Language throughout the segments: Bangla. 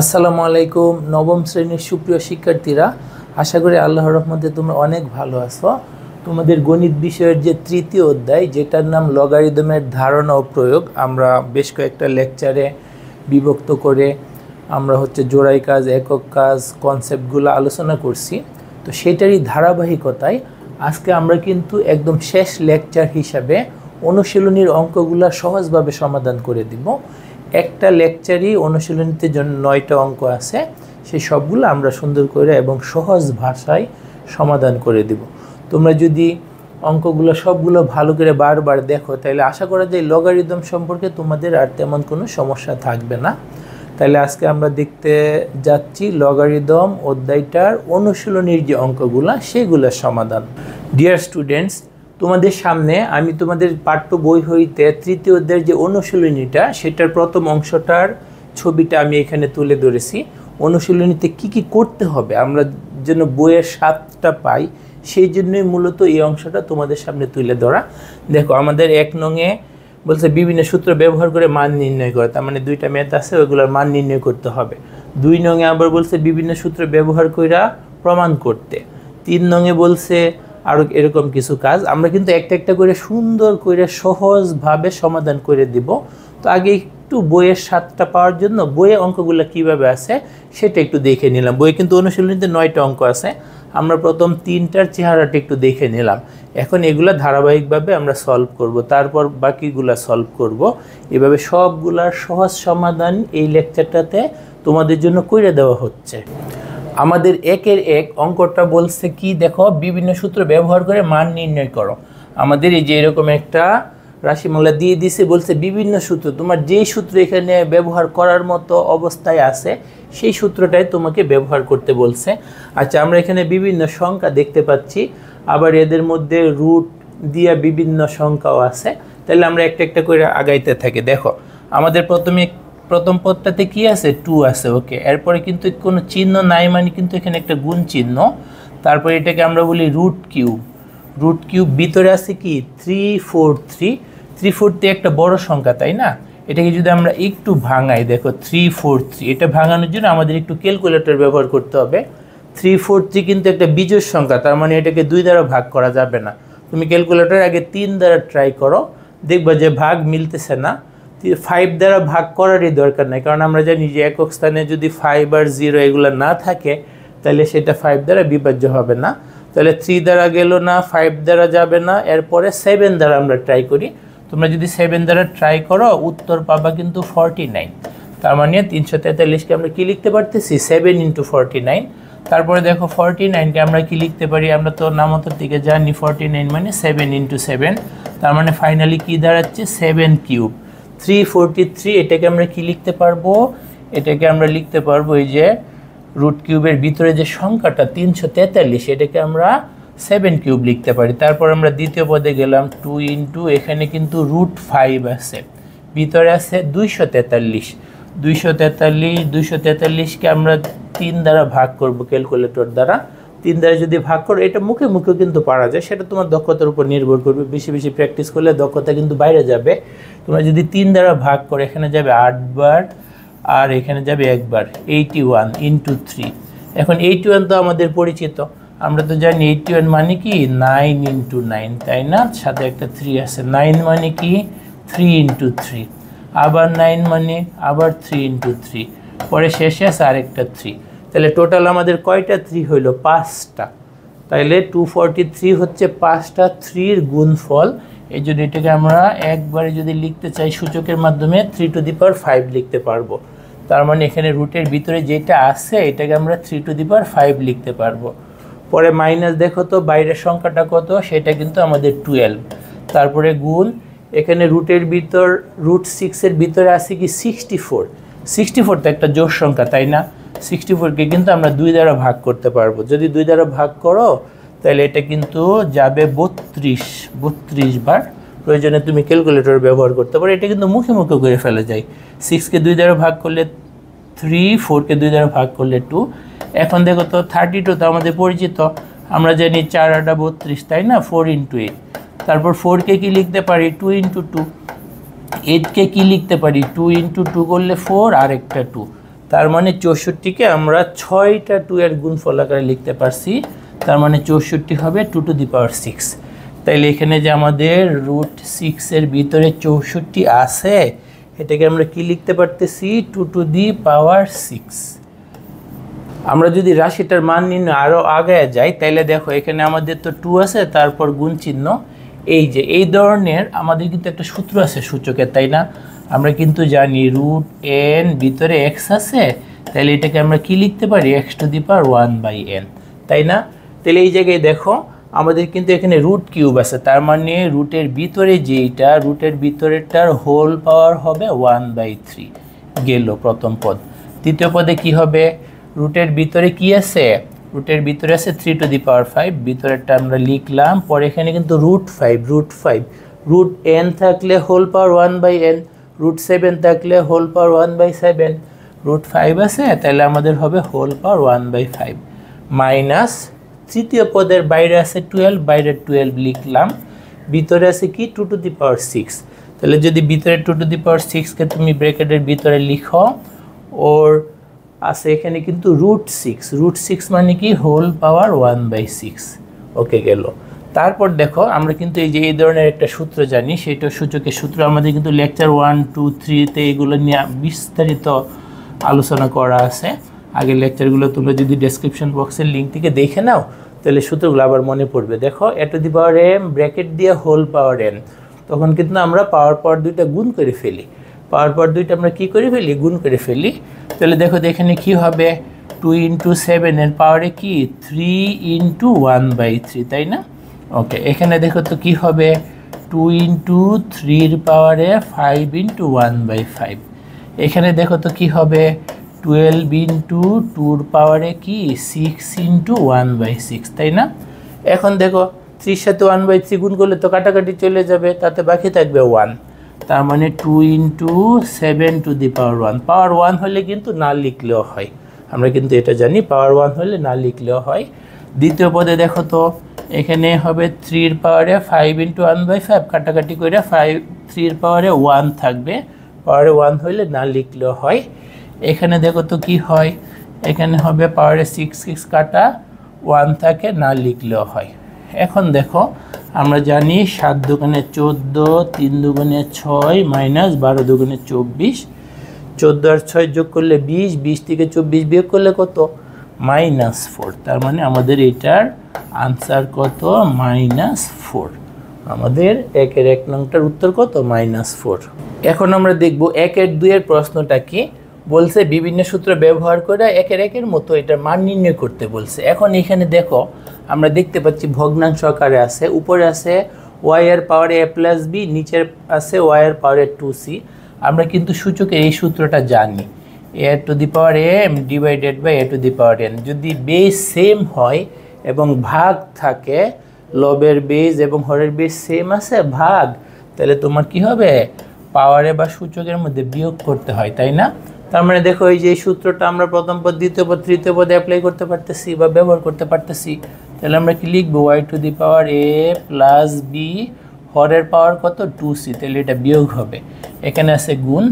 আসসালামু আলাইকুম। নবম শ্রেণীর সুপ্রিয় শিক্ষার্থীরা, আশা করি আল্লাহর রহমতে তোমরা অনেক ভালো আছো। তোমাদের গণিত বিষয়ের যে তৃতীয় অধ্যায়, যেটার নাম লগারিদমের ধারণা ও প্রয়োগ, আমরা বেশ কয়েকটা লেকচারে বিভক্ত করে আমরা জোড়াই কাজ, একক কাজ, কনসেপ্টগুলো আলোচনা করছি। তো সেটারই ধারাবাহিকতায় আজকে আমরা কিন্তু একদম শেষ লেকচার হিসাবে অনুশীলনীর অঙ্কগুলো সহজভাবে সমাধান করে দিব। একটা লেকচারই অনুশীলনীতে জন্য 9টা অঙ্ক আছে, সেই সবগুলো আমরা সুন্দর করে এবং সহজ ভাষায় সমাধান করে দিব। তোমরা যদি অঙ্কগুলো সবগুলো ভালো করে বারবার দেখো, তাহলে আশা করা যায় লগারিদম সম্পর্কে তোমাদের আর তেমন কোনো সমস্যা থাকবে না। তাহলে আজকে আমরা দেখতে যাচ্ছি লগারিদম অধ্যায়টার অনুশীলনীর যে অঙ্কগুলো, সেগুলোর সমাধান। ডিয়ার স্টুডেন্টস, তোমাদের সামনে আমি তোমাদের পাঠ্য বই হইতে তৃতীয় অধ্যায়ের যে অনুশীলনীটা, সেটার প্রথম অংশটার ছবিটা আমি এখানে তুলে ধরেছি। অনুশীলনীতে কি কি করতে হবে আমরা যেন বইয়ের স্বাদটা পাই, সেই জন্যই মূলত এই অংশটা তোমাদের সামনে তুলে ধরা। দেখো, আমাদের 1 নংয়ে বলছে বিভিন্ন সূত্র ব্যবহার করে মান নির্ণয় করে, তার মানে 2টা ম্যাথ আছে, ওইগুলোর মান নির্ণয় করতে হবে। 2 নংয়ে আবার বলছে বিভিন্ন সূত্র ব্যবহার করে প্রমাণ করতে। 3 নংয়ে বলছে আরও এরকম কিছু কাজ। আমরা কিন্তু একটা একটা করে সুন্দর করে সহজভাবে সমাধান করে দিব। তো আগে একটু বইয়ের স্বাদটা পাওয়ার জন্য বইয়ে অঙ্কগুলো কিভাবে আছে সেটা একটু দেখে নিলাম। বইয়ে কিন্তু অনুশীলনীতে 9টা অঙ্ক আছে, আমরা প্রথম 3টার চেহারাটা একটু দেখে নিলাম। এখন এগুলো ধারাবাহিকভাবে আমরা সলভ করব, তারপর বাকিগুলা সলভ করব। এভাবে সবগুলার সহজ সমাধান এই লেকচারটাতে তোমাদের জন্য করে দেওয়া হচ্ছে। আমাদের 1-এর 1 অঙ্কটা বলছে কি, দেখো, বিভিন্ন সূত্র ব্যবহার করে মান নির্ণয় করো। আমাদের এই যে এরকম একটা রাশিমালা দিয়ে দিছে, বলছে বিভিন্ন সূত্র, তোমার যেই সূত্র এখানে ব্যবহার করার মতো অবস্থায় আছে সেই সূত্রটাই তোমাকে ব্যবহার করতে বলছে। আচ্ছা, আমরা এখানে বিভিন্ন সংখ্যা দেখতে পাচ্ছি, আবার এদের মধ্যে রুট দিয়ে বিভিন্ন সংখ্যাও আছে। তাহলে আমরা একটা একটা করে আগাইতে থাকি। দেখো, আমাদের প্রথম পদটাতে কি আছে, 2 আছে, ওকে। এরপরে কিন্তু কোনো চিহ্ন নাই, মানে কিন্তু এখানে একটা গুণ চিহ্ন। তারপরে এটাকে আমরা বলি রুট কিউব। রুট কিউব ভিতরে আছে কি 343। 343 একটা বড় সংখ্যা, তাই না? এটাকে যদি আমরা একটু ভাঙাই, দেখো 343, এটা ভাঙানোর জন্য আমাদের একটু ক্যালকুলেটর ব্যবহার করতে হবে। 343 কিন্তু একটা বিজোড় সংখ্যা, তার মানে এটাকে 2 দ্বারা ভাগ করা যাবে না। তুমি ক্যালকুলেটর আগে 3 দ্বারা ট্রাই করো, দেখবা যে ভাগ মিলতেছে না। 5 দ্বারা ভাগ করারই দরকার নাই, কারণ আমরা জানি যে একক স্থানে যদি 5 আর 0 এগুলো না থাকে, তাহলে সেটা 5 দ্বারা বিভাজ্য হবে না। তাহলে 3 দ্বারা গেল না, 5 দ্বারা যাবে না, এরপরে 7 দ্বারা আমরা ট্রাই করি। তোমরা যদি 7 দ্বারা ট্রাই করো, উত্তর পাবা কিন্তু 49। তার মানে 343কে আমরা কি লিখতে পারতেছি, 7 × 49। তারপরে দেখো 49কে আমরা কি লিখতে পারি, আমরা তো নামতার দিকে জানি 49 মানে 7 × 7। তার মানে ফাইনালি কি দাঁড়াচ্ছে, 7 কিউব। 343, এটাকে আমরা কি লিখতে পারবো, এটাকে আমরা লিখতে পারবো এই যে রুট কিউবের ভিতরে যে সংখ্যাটা 343, এটাকে আমরা 7 কিউব লিখতে পারি। তারপর আমরা দ্বিতীয় পদে গেলাম, 2 × এখানে কিন্তু √5 আছে, ভিতরে আছে 243। 243কে আমরা 3 দ্বারা ভাগ করব ক্যালকুলেটর দ্বারা। 3 দ্বারা যদি ভাগ করো, এটা মুখে মুখে কিন্তু পারা যায়, সেটা তোমার দক্ষতার উপর নির্ভর করবে। বেশি বেশি প্র্যাকটিস করলে দক্ষতা কিন্তু বাইরে যাবে। তোমরা যদি 3 দ্বারা ভাগ করো, এখানে যাবে 8 বার আর এখানে যাবে 1 বার, 81 × 3। এখন 81 তো আমাদের পরিচিত, আমরা তো জানি 81 মানে কি 9 × 9, তাই না? সাথে একটা 3 আছে। 9 মানে কি 3 × 3, আবার 9 মানে আবার 3 × 3, পরে শেষে আছে আরেকটা 3। তাহলে টোটাল আমাদের কয়টা 3 হইল, 5টা। তাইলে 243 হচ্ছে 5টা 3-র গুণফল। এই জন্য এটাকে আমরা একবারে যদি লিখতে চাই সূচকের মাধ্যমে 3⁵ লিখতে পারবো। তার মানে এখানে রুটের ভিতরে যেটা আছে এটাকে আমরা 3⁵ লিখতে পারবো। পরে মাইনাস, দেখো তো বাইরের সংখ্যাটা কত, সেটা কিন্তু আমাদের 12। তারপরে গুণ, এখানে √6-এর ভিতরে আছে কি 64। 64 তো একটা জোড় সংখ্যা, তাই না? 64কে কিন্তু আমরা 2 দ্বারা ভাগ করতে পারবো। যদি 2 দ্বারা ভাগ করো, তাহলে এটা কিন্তু যাবে 32 বার। প্রয়োজনে তুমি ক্যালকুলেটর ব্যবহার করতে পারো, এটা কিন্তু মুখে মুখে করে ফেলা যায়। 6কে 2 দ্বারা ভাগ করলে 3, 4কে 2 দ্বারা ভাগ করলে 2। এখন দেখো তো 32 তো আমাদের পরিচিত, আমরা জানি 4 × 8 = 32, তাই না? 4 × 8। তারপর 4কে কি লিখতে পারি, 2 × 2। 8কে কি লিখতে পারি, 2 × 2 করলে 4 আর একটা 2। তার মানে 64কে আমরা 6টা 2 এর গুণফল আকারে লিখতে পারছি। তার মানে 64 হবে 2 টু দি পাওয়ার 6। তাইলে এখানে যে আমাদের √6 এর ভিতরে 64 আছে, এটাকে আমরা কি লিখতে পারতেছি? 2 টু দি পাওয়ার 6। আমরা যদি রাশিটার মান নির্ণয় আরও আগে যাই, তাইলে দেখো এখানে আমাদের তো 2 আছে, তারপর গুণ চিহ্ন। এই যে এই ধরনের আমাদের কিন্তু একটা সূত্র আছে সূচকের, তাই না? আমরা কিন্তু জানি √n ভিতরে x আছে, তাহলে এটাকে আমরা কি লিখতে পারি? x two the power 1/n, তাই না? তাহলে এই জায়গায় দেখো আমাদের কিন্তু এখানে √³ আছে, তার মানে রুটের ভিতরে যেইটা, রুটের ভিতরেরটার হোল পাওয়ার হবে 1/3 গেল প্রথম পদ। দ্বিতীয় পদে কি হবে? রুটের ভিতরে কি আছে? রুটের ভিতরে আছে 3 টু দি পাওয়ার 5, ভিতরেরটা আমরা লিখলাম। পরে এখানে কিন্তু √5 √n থাকলে হোল পাওয়ার 1/n, √7 থাকলে হোল পাওয়ার 1/7, √5 আছে, তাহলে আমাদের হবে হোল পাওয়ার 1/5 মাইনাস তৃতীয় পদের বাইরে আছে 12, বাইরে 12 লিখলাম, ভিতরে আছে কি 2 টু দি পাওয়ার 6। তাহলে যদি ভিতরে 2 টু দি পাওয়ার 6কে তুমি ব্র্যাকেটের ভিতরে লিখো, ওর আছে এখানে কিন্তু √6 মানে কি হোল পাওয়ার 1/6। ওকে গেল। তারপর দেখো আমরা কিন্তু এই যে এই ধরনের একটা সূত্র জানি, সেটা সূচকের সূত্র আমাদের কিন্তু লেকচার 1, 2, 3-তে এগুলো নিয়ে বিস্তারিত আলোচনা করা আছে। আগের লেকচারগুলো তোমরা যদি ডেসক্রিপশন বক্সের লিঙ্ক থেকে দেখে নাও, তাহলে সূত্রগুলো আবার মনে পড়বে। দেখো a to the power m bracket দিয়ে হোল পাওয়ার n, তখন কিন্তু আমরা পাওয়ার পাওয়ার দুইটা গুণ করে ফেলি, পাওয়ার পাওয়ার দুইটা আমরা কি করে ফেলি? গুণ করে ফেলি। তাহলে দেখো এখানে কি হবে? 2 × 7 এর পাওয়ারে কি 3 × 1/3, তাই না? ওকে, এখানে দেখো তো কি হবে? 2 × 3 এর পাওয়ারে 5 × 1/5। এখানে দেখো তো কি হবে? 12 × 2 এর পাওয়ারে কি 6 × 1/6, তাই না? এখন দেখো 3 সাথে 1/3 গুণ করলে তো কাটাকাটি চলে যাবে, তাতে বাকি থাকবে 1। তার মানে 2 × 7 টু দি পাওয়ার 1। পাওয়ার 1 হলে কিন্তু না লিখলেও হয়, আমরা কিন্তু এটা জানি, পাওয়ার 1 হলে না লিখলেও হয়। দ্বিতীয় পদে দেখো তো এখানে হবে 3 এর পাওয়ারে 5 × 1/5, কাটাকাটি করে 3 এর পাওয়ারে 1 থাকবে, পাওয়ারে 1 হলে না লিখলেও হয়। এখানে দেখো তো কি হয়? এখানে হবে পাওয়ারে 6 কাটা 1 থাকে, না লিখলেও হয়। এখন দেখো আমরা জানি 7 দুগুণে 14, 3 দুগুণে 6 মাইনাস 12 দুগুণে 24, 14 আর 6 যোগ করলে 20, 20 থেকে 24 বিয়োগ করলে কত? -4। তার মানে আমাদের এটার আনসার কত? -4। আমাদের 1 নংটার উত্তর কত? -4। এখন আমরা দেখব 1 2 এর প্রশ্নটা কি বলছে। বিভিন্ন সূত্র ব্যবহার করে 1 মতো এটার মান নির্ণয় করতে বলছে। এখন এখানে দেখো আমরা দেখতে পাচ্ছি ভগ্নাংশ আকারে আছে, উপরে আছে y এর পাওয়ারে a প্লাস b, নিচের আছে y এর পাওয়ারে 2c। আমরা কিন্তু সূচকের এই সূত্রটা জানি, a to the power m divided by a to the power n। যদি বেস সেম হয় এবং ভাগ থাকে, লবের বেস এবং হরের বেস সেম আছে, ভাগ, তাহলে তোমার কি হবে? পাওয়ারে বা সূচকের মধ্যে বিয়োগ করতে হয়, তাই না? তার মানে দেখো এই যে সূত্রটা আমরা প্রথম পদ, দ্বিতীয় পদ, তৃতীয় পদে অ্যাপ্লাই করতে পারতেছি বা ব্যবহার করতে পারতেছি। তাহলে আমরা কি লিখবো? y two the power a plus b, হরের পাওয়ার কত? 2c, তাহলে এটা বিয়োগ হবে। এখানে আছে গুণ,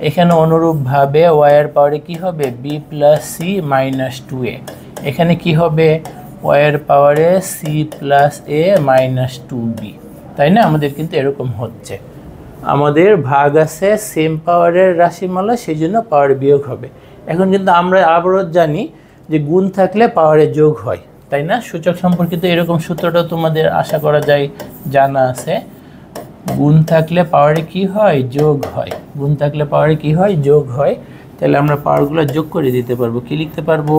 এখানে অনুরূপভাবে y এর পাওয়ারে কি হবে? b plus c minus 2a। এখানে কি হবে? y এর পাওয়ারে c plus a minus 2b, তাই না? আমাদের কিন্তু এরকম হচ্ছে, আমাদের ভাগ আছে সেম পাওয়ারের রাশিমালা, সেই জন্য পাওয়ার বিয়োগ হবে। এখন কিন্তু আমরা আবারও জানি যে গুণ থাকলে পাওয়ারে যোগ হয়, তাই না? সূচক সম্পর্কিত এরকম সূত্রটা তোমাদের আশা করা যায় জানা আছে। গুণ থাকলে পাওয়ারে কি হয়? যোগ হয়। গুণ থাকলে পাওয়ারে কি হয়? যোগ হয়। তাহলে আমরা পাওয়ারগুলো যোগ করে দিতে পারবো। কি লিখতে পারবো?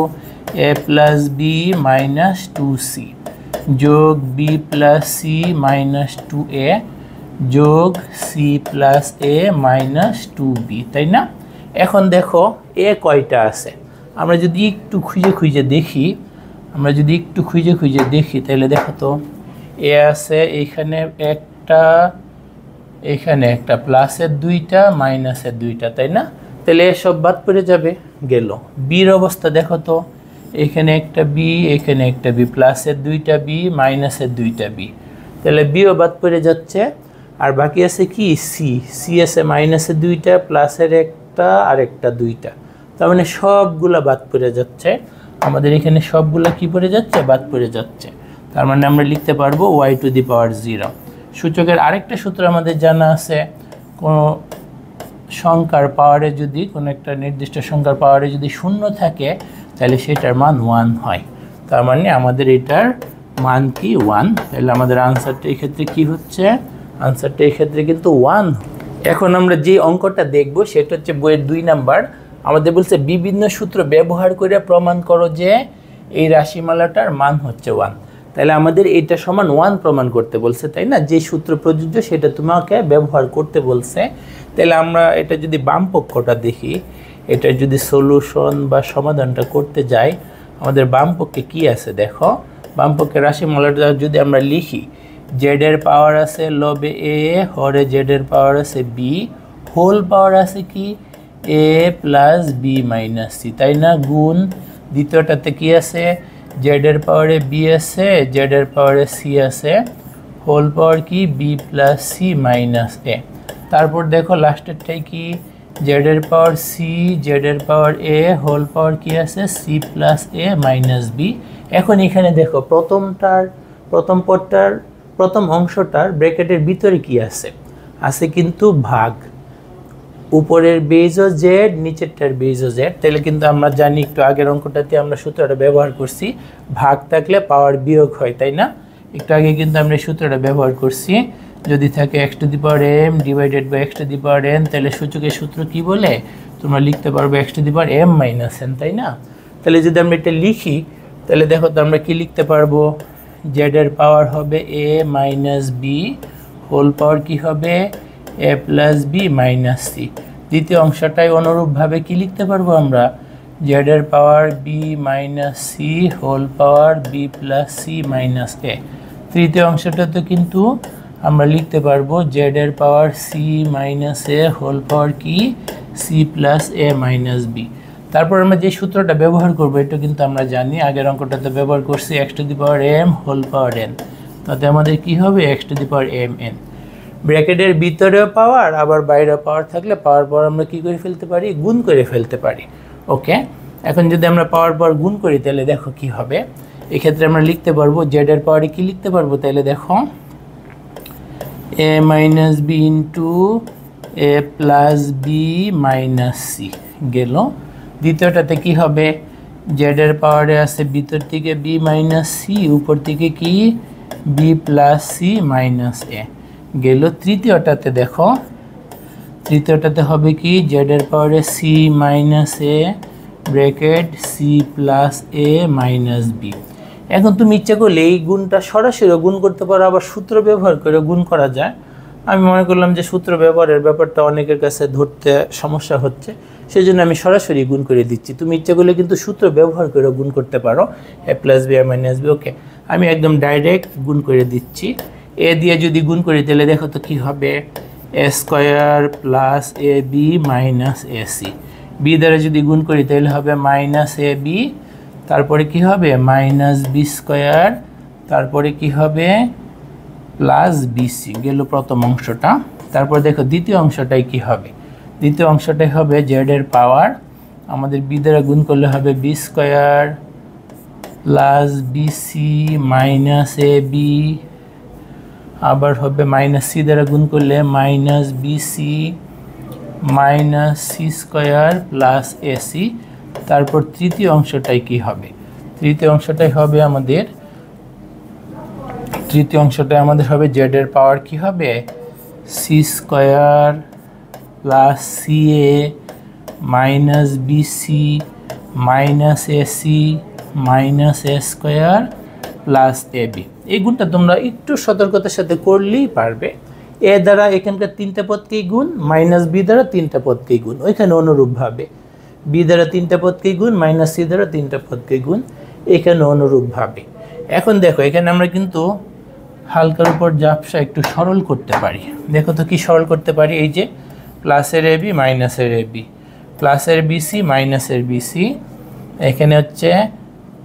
a plus B minus 2c যোগ b plus C minus 2a যোগ c plus a minus 2b, তাই না? এখন দেখো a কয়টা আছে, আমরা যদি একটু খুঁজে দেখি, তাহলে দেখো তো a আছে এখানে একটা, এখানে একটা, প্লাসের 2টা মাইনাসের 2টা, তাই না? তাহলে সব বাদ পড়ে যাবে, গেল। বির অবস্থা দেখো তো, এখানে একটা বি, এখানে একটা বি, প্লাসের 2টা বি মাইনাসের 2টা বি, তাহলে বিও বাদ পড়ে যাচ্ছে। আর বাকি আছে কি? সি আছে মাইনাসের 2টা, প্লাসের একটা আর একটা 2টা, তার মানে সবগুলা বাদ পড়ে যাচ্ছে, আমাদের এখানে সবগুলা কি পড়ে যাচ্ছে, বাদ পড়ে যাচ্ছে। তার মানে আমরা লিখতে পারবো y⁻0। সূচকের আরেকটা সূত্র আমাদের জানা আছে, কোনো সংখ্যার পাওয়ারে যদি কোনো একটা নির্দিষ্ট সংখ্যার পাওয়ারে যদি 0 থাকে তাহলে সেটার মান 1 হয়। তার মানে আমাদের এটার মান কি 1, তাহলে আমাদের আনসারটা এই ক্ষেত্রে কি হচ্ছে, আনসারটা এই ক্ষেত্রে কিন্তু 1। এখন আমরা যে অঙ্কটা দেখব সেটা হচ্ছে বইয়ের 2 নাম্বার। আমাদের বলছে বিভিন্ন সূত্র ব্যবহার করে প্রমাণ করো যে এই রাশিমালাটার মান হচ্ছে 1। তাহলে আমাদের এটা সমান 1 প্রমাণ করতে বলছে, তাই না? যে সূত্র প্রযোজ্য সেটা তোমাকে ব্যবহার করতে বলছে। তাহলে আমরা এটা যদি বাম পক্ষটা দেখি, এটা যদি সলিউশন বা সমাধানটা করতে যাই, আমাদের বাম পক্ষে কি আছে দেখো। বাম পক্ষে রাশিমালাটা যদি আমরা লিখি, জেড এর পাওয়ার আছে লবে এ, হরে জেড এর পাওয়ার আছে বি, হোল পাওয়ার আছে কি এ প্লাস বি মাইনাস সি, তাই না? গুণ দ্বিতীয়টাতে কি আছে, জেড এর পাওয়ারে বি আছে, জেড এর পাওয়ারে সি আছে, হোল পাওয়ার কি বি প্লাস সি মাইনাস এ। তারপর দেখো লাস্টেরটাই কি, জেড এর পাওয়ার সি, জেড এর পাওয়ার এ, হোল পাওয়ার কি আছে C plus A minus B. এখন এখানে দেখো প্রথম পদটার প্রথম অংশটার ব্র্যাকেটের ভিতরে কি আছে, আছে কিন্তু ভাগ, উপরের বেজও জেড, নিচেরটার বেজও জেড। তাহলে কিন্তু আমরা জানি, একটু আগের অঙ্কটাতে আমরা সূত্রটা ব্যবহার করছি, ভাগ থাকলে পাওয়ার বিয়োগ হয়, তাই না? একটু আগে কিন্তু আমরা সূত্রটা ব্যবহার করছি, যদি থাকে x⁻m ডিভাইডেড বাই x⁻n, তাহলে সূচকের সূত্র কি বলে, তোমরা লিখতে পারবে x⁻m - n, তাই না? তাহলে যদি আমরা এটা লিখি তাহলে দেখো তো আমরা কি লিখতে পারবো, জেড এর পাওয়ার হবে a minus B, whole power কি হবে a plus B minus C. দ্বিতীয় অংশটাই অনুরূপভাবে কি লিখতে পারবো আমরা, জেড এর power B minus C, whole power B plus C minus A. তৃতীয় অংশটা তো কিন্তু আমরা লিখতে পারবো জেড এর power C minus A, whole power কি C plus A minus B. তারপর আমরা যে সূত্রটা ব্যবহার করবো এটা কিন্তু আমরা জানি, আগের অঙ্কটাতে ব্যবহার করছি x⁻m হোল পাওয়ার n, তাতে আমাদের কি হবে x⁻mn। ব্র্যাকেটের ভিতরেও পাওয়ার আবার বাইরেও পাওয়ার থাকলে পাওয়ার পর আমরা কি করে ফেলতে পারি, গুণ করে ফেলতে পারি। ওকে, এখন যদি আমরা পাওয়ার পর গুণ করি তাহলে দেখো কি হবে, এক্ষেত্রে আমরা লিখতে পারবো জেড এর পাওয়ারে কি লিখতে পারবো, তাহলে দেখো a minus b into a plus B minus c গেল। দ্বিতীয়টাতে কি হবে, জেড এর পাওয়ারে আছে ভিতর থেকে বি মাইনাস সি, উপর থেকে কি বি প্লাস সি মাইনাস এ গেল। তৃতীয়টাতে দেখো, তৃতীয়টাতে হবে কি জেড এর পাওয়ারে C minus A bracket C plus A minus B. এখন তুমি ইচ্ছা করলে এই গুণটা সরাসরি গুণ করতে পারো, আবার সূত্র ব্যবহার করে গুণ করা যায়। আমি মনে করলাম যে সূত্র ব্যবহারের ব্যাপারটা অনেকের কাছে ধরতে সমস্যা হচ্ছে, সেই জন্য আমি সরাসরি গুণ করে দিচ্ছি। তুমি ইচ্ছা করলে কিন্তু সূত্র ব্যবহার করে গুণ করতে পারো, এ প্লাস বি মাইনাস বি। ওকে, আমি একদম ডাইরেক্ট গুণ করে দিচ্ছি। এ দিয়ে যদি গুণ করি তাহলে দেখো তো কি হবে, A square plus A B minus A C. B দ্বারা যদি গুণ করি তাহলে হবে মাইনাস এ বি, তারপরে কি হবে মাইনাস বি স্কোয়ার, তারপরে কি হবে প্লাস বিসি গেল প্রথম অংশটা। তারপর দেখো দ্বিতীয় অংশটাই কি হবে, দ্বিতীয় অংশটাই হবে জেড এর পাওয়ার, আমাদের বি দ্বারা গুণ করলে হবে B square plus BC minus A B, আবার হবে মাইনাস সি দ্বারা গুণ করলে minus BC minus C square plus AC. তারপর তৃতীয় অংশটাই কি হবে, তৃতীয় অংশটাই হবে আমাদের, তৃতীয় অংশটাই আমাদের হবে জেড এর পাওয়ার কি হবে C square plus C A minus BC minus AC minus A square plus A B. এই গুণটা তোমরা একটু সতর্কতার সাথে করলেই পারবে। এ দ্বারা এখানকার তিনটা পদকেই গুণ, মাইনাস বি দ্বারা তিনটা পদকেই গুণ, ওইখানে অনুরূপভাবে বি দ্বারা তিনটা পদকেই গুণ, মাইনাস সি দ্বারা তিনটা পদকেই গুণ, এখানে অনুরূপভাবে। এখন দেখো এখানে আমরা কিন্তু হালকার উপর ঝাপসা একটু সরল করতে পারি। দেখো তো কি সরল করতে পারি, এই যে প্লাসের এ বি মাইনাসের এ বি, প্লাসের বিসি মাইনাসের বিসি, এখানে হচ্ছে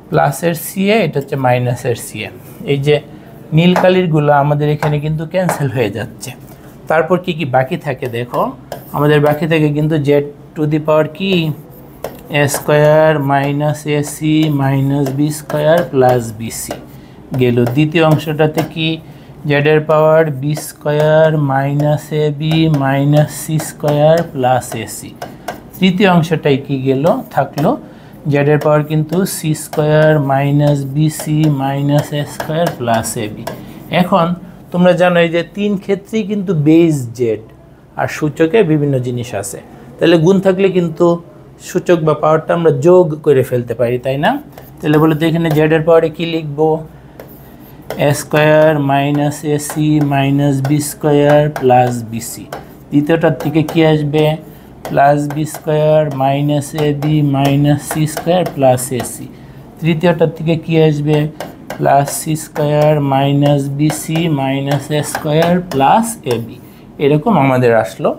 প্লাসের সি এ, এটা হচ্ছে মাইনাসের সি এ। এই যে নীল কালিরগুলো আমাদের এখানে কিন্তু ক্যান্সেল হয়ে যাচ্ছে। তারপর কি কি বাকি থাকে দেখো, আমাদের বাকি থাকে কিন্তু জেড টু দি পাওয়ার কি A square minus AC minus B square plus BC গেল। দ্বিতীয় অংশটাতে কি জেডের power B square minus A B minus C square plus AC. তৃতীয় অংশটাই কি গেল থাকলো জেডের পাওয়ার কিন্তু C square minus BC minus A square plus A B. এখন তোমরা জানো এই যে তিন ক্ষেত্রেই কিন্তু বেস জেড আর সূচকে বিভিন্ন জিনিস আছে, তাহলে গুণ থাকলে কিন্তু সূচক বা পাওয়ারটা আমরা যোগ করে ফেলতে পারি, তাই না? তাহলে বলে তো এখানে জেডের পাওয়ারে কী লিখবো, A square minus AC minus B square plus BC. দ্বিতীয়টার থেকে কী আসবে, plus B square minus A B minus C square plus AC. তৃতীয়টার থেকে কী আসবে, plus C square minus BC minus A square plus A B. এরকম আমাদের আসলো।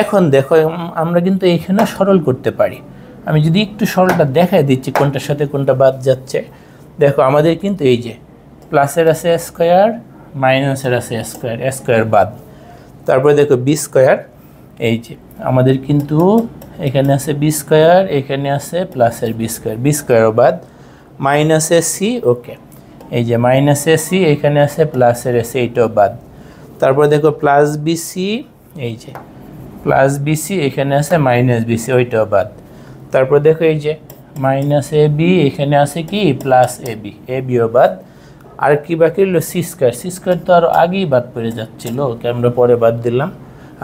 এখন দেখো আমরা কিন্তু এখানে সরল করতে পারি। আমি যদি একটু সরলটা দেখাই দিচ্ছি কোনটার সাথে কোনটা বাদ যাচ্ছে। দেখো আমাদের কিন্তু এই যে প্লাসের আছে স্কোয়ার মাইনাসের আছে স্কোয়ার, স্কোয়ার বাদ। তারপরে দেখো বি স্কোয়ার, এই যে আমাদের কিন্তু এখানে আছে বি স্কোয়ার, এখানে আছে প্লাসের বি স্কোয়ার, বি স্কোয়ারও বাদ। মাইনাসের সি, ওকে, এই যে মাইনাসের সি, এখানে আছে প্লাসের এসি, এইটাও বাদ। তারপর দেখো প্লাস বিসি, এই যে প্লাস বিসি, এখানে আছে মাইনাস বিসি, ওইটাও বাদ। তারপর দেখো এই যে মাইনাস এ বি, এখানে আছে কি plus A B, A bio বাদ। আর কি বাকি রইল সি স্কোয়ার, সি স্কোয়ার তো আরও আগেই বাদ পড়ে যাচ্ছিলো, ওকে আমরা পরে বাদ দিলাম।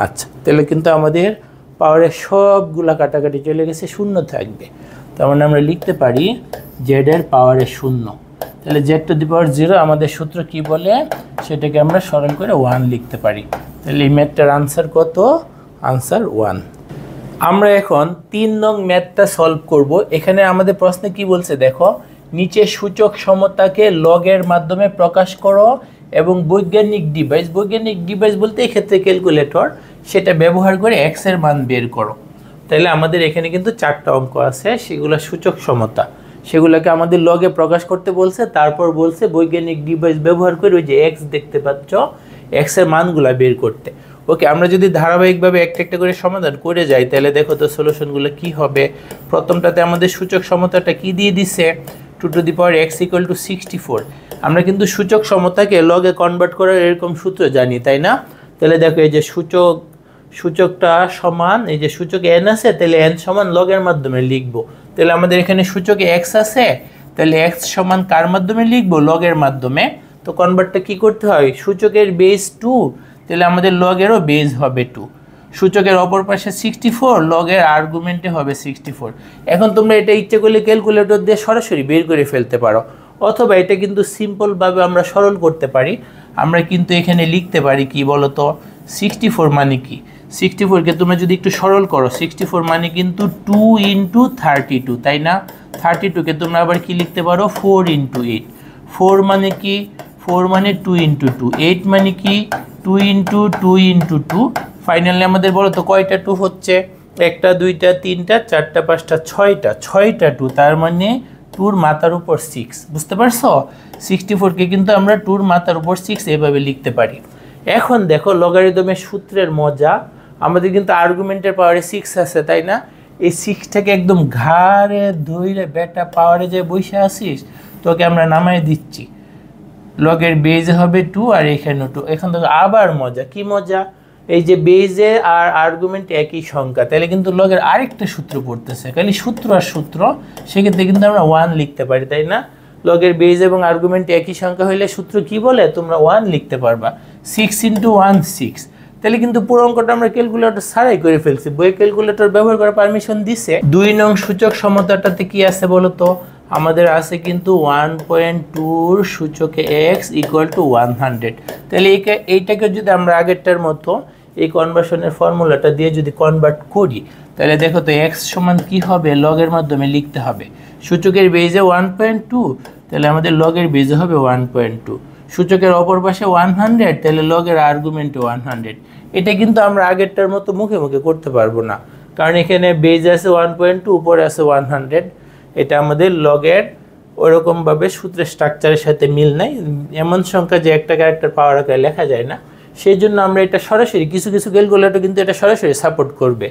আচ্ছা, তাহলে কিন্তু আমাদের পাওয়ারের সবগুলা কাটাকাটি চলে গেছে, শূন্য থাকবে। তার মানে আমরা লিখতে পারি জেডের পাওয়ারের শূন্য। তাহলে জেড টু দি পাওয়ার 0 আমাদের সূত্র কি বলে, সেটাকে আমরা সরল করে 1 লিখতে পারি। তাহলে এই ম্যাথটার আনসার কত, আনসার 1। আমরা এখন 3 নং ম্যাথটা সলভ করব। এখানে আমাদের প্রশ্নে কি বলছে দেখো, নিচে সূচক সমতাকে লগের মাধ্যমে প্রকাশ করো এবং বৈজ্ঞানিক ডিভাইস বলতে এক্ষেত্রে ক্যালকুলেটর, সেটা ব্যবহার করে এক্স এর মান বের করো। তাহলে আমাদের এখানে কিন্তু 4টা অঙ্ক আছে, সেগুলো সূচক সমতা, সেগুলোকে আমাদের লগে প্রকাশ করতে বলছে। তারপর বলছে বৈজ্ঞানিক ডিভাইস ব্যবহার করে ওই যে এক্স দেখতে পাচ্ছ, এক্স এর মানগুলা বের করতে। ওকে, আমরা যদি ধারাবাহিকভাবে একটা একটা করে সমাধান করে যাই তাহলে দেখো তো সলিউশনগুলো কি হবে। প্রথমটাতে আমাদের সূচক সমতাটা কি দিয়ে দিছে, 2 two the power x equal two 64। আমরা কিন্তু সূচক সমতাকে লগে কনভার্ট করার এরকম সূত্র জানি, তাই না? তাহলে দেখো এই যে সূচকটা সমান, এই যে সূচকে n আছে, তাহলে n সমান লগের মাধ্যমে লিখবো। তাহলে আমাদের এখানে সূচকে x আছে, তাহলে x সমান কার মাধ্যমে লিখবো, লগের মাধ্যমে। তো কনভার্টটা কি করতে হয়, সূচকের বেস 2, তাহলে আমাদের লগেরও বেস হবে 2। সূচকের অপর পাশে 64, লগের আর্গুমেন্টে হবে 64। এখন তোমরা এটা ইচ্ছে করলে ক্যালকুলেটর দিয়ে সরাসরি বের করে ফেলতে পারো, অথবা এটা কিন্তু সিম্পলভাবে আমরা সরল করতে পারি। আমরা কিন্তু এখানে লিখতে পারি কি বলতো, 64 মানে কি, 64কে তোমরা যদি একটু সরল করো, 64 মানে কিন্তু 2 ইন্টু 32, তাই না? 32কে তোমরা আবার কি লিখতে পারো, 4 ইন্টু 8। 4 মানে কি, 4 মানে 2 ইন্টু 2, 8 মানে কি 2 ইন্টু 2 ইন্টু 2। ফাইনালি আমাদের বলো তো কয়টা 2 হচ্ছে, 1টা 2টা 3টা 4টা 5টা 6টা 2, তার মানে 2-র মাথার উপর 6। বুঝতে পারছো? 64কে কিন্তু আমরা 2-র মাথার উপর 6 এভাবে লিখতে পারি। এখন দেখো লগারিদমের সূত্রের মজা, আমাদের কিন্তু আর্গুমেন্টের পাওয়ারে 6 আছে, তাই না? এই 6টাকে একদম ঘাড়ে ধইরে বেটা পাওয়ারে যে বসে আসিস, তোকে আমরা নামায় দিচ্ছি। লগের বেজে হবে 2 আর এখানেও 2। এখন দেখো আবার মজা, কি মজা, এই যে বেজে আর আর্গুমেন্ট একই সংখ্যা, তাহলে কিন্তু লগের আরেকটা সূত্র পড়তেছে, খালি সূত্র আর সূত্র, সেক্ষেত্রে কিন্তু আমরা 1 লিখতে পারি, তাই না? লগের বেজ এবং আর্গুমেন্ট একই সংখ্যা হইলে সূত্র কি বলে, তোমরা 1 লিখতে পারবা। 6 ইন্টু 1 6। তাহলে কিন্তু পুরো অঙ্কটা আমরা ক্যালকুলেটর ছাড়াই করে ফেলছি, বই ক্যালকুলেটর ব্যবহার করার পারমিশন দিছে। 2 নং সূচক সমতাটাতে কি আছে বলো তো, আমাদের আছে কিন্তু 1.2 সূচকে x ইকুয়াল টু 100। তাহলে এইটাকে যদি আমরা আগেরটার মতো এই কনভার্সনের ফর্মুলাটা দিয়ে যদি কনভার্ট করি, তাহলে দেখো তো x সমান কি হবে, লগের মাধ্যমে লিখতে হবে। সূচকের বেজে 1.2, তাহলে আমাদের লগের বেজে হবে 1.2। সূচকের অপর পাশে 100, তাহলে লগের আর্গুমেন্টে 100। এটা কিন্তু আমরা আগেরটার মতো মুখে মুখে করতে পারবো না, কারণ এখানে বেজ আছে 1.2, উপরে আছে 100। এটা আমাদের লগের ওরকমভাবে সূত্রের স্ট্রাকচারের সাথে মিল নাই, এমন সংখ্যা যে একটা ক্যারেক্টার পাওয়ার আকারে লেখা যায় না। সেই জন্য আমরা এটা সরাসরি কিছু ক্যালকুলেটর কিন্তু এটা সরাসরি সাপোর্ট করবে,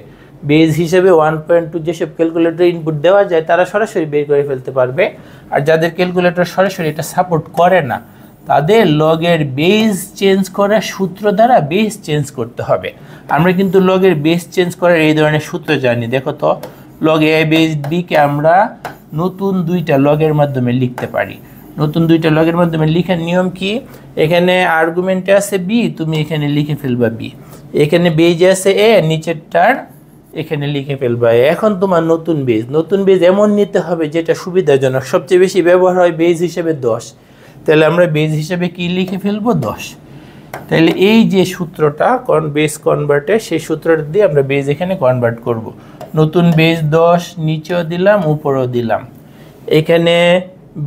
বেজ হিসেবে 1.2 যেসব ক্যালকুলেটর ইনপুট দেওয়া যায় তারা সরাসরি বের করে ফেলতে পারবে। আর যাদের ক্যালকুলেটর সরাসরি এটা সাপোর্ট করে না তাদের লগের বেজ চেঞ্জ করার সূত্র দ্বারা বেজ চেঞ্জ করতে হবে। আমরা কিন্তু লগের বেজ চেঞ্জ করার এই ধরনের সূত্র জানি। দেখো তো, লগ এ বেজ বিকে আমরা নতুন দুইটা লগের মাধ্যমে লিখতে পারি। নতুন দুইটা লগের মাধ্যমে লিখার নিয়ম কি, এখানে আর্গুমেন্টে আছে বি, তুমি এখানে লিখে ফেলবা বি, এখানে বেজে আছে এ, নিচেরটার এখানে লিখে ফেলবা। এখন তোমার নতুন বেজ এমন নিতে হবে যেটা সুবিধাজনক। সবচেয়ে বেশি ব্যবহার হয় বেজ হিসেবে 10, তাহলে আমরা বেজ হিসেবে কি লিখে ফেলবো 10। তাহলে এই যে সূত্রটা বেজ কনভার্টে, সেই সূত্রটা দিয়ে আমরা বেজ এখানে কনভার্ট করব। নতুন বেজ 10 নিচেও দিলাম উপরেও দিলাম। এখানে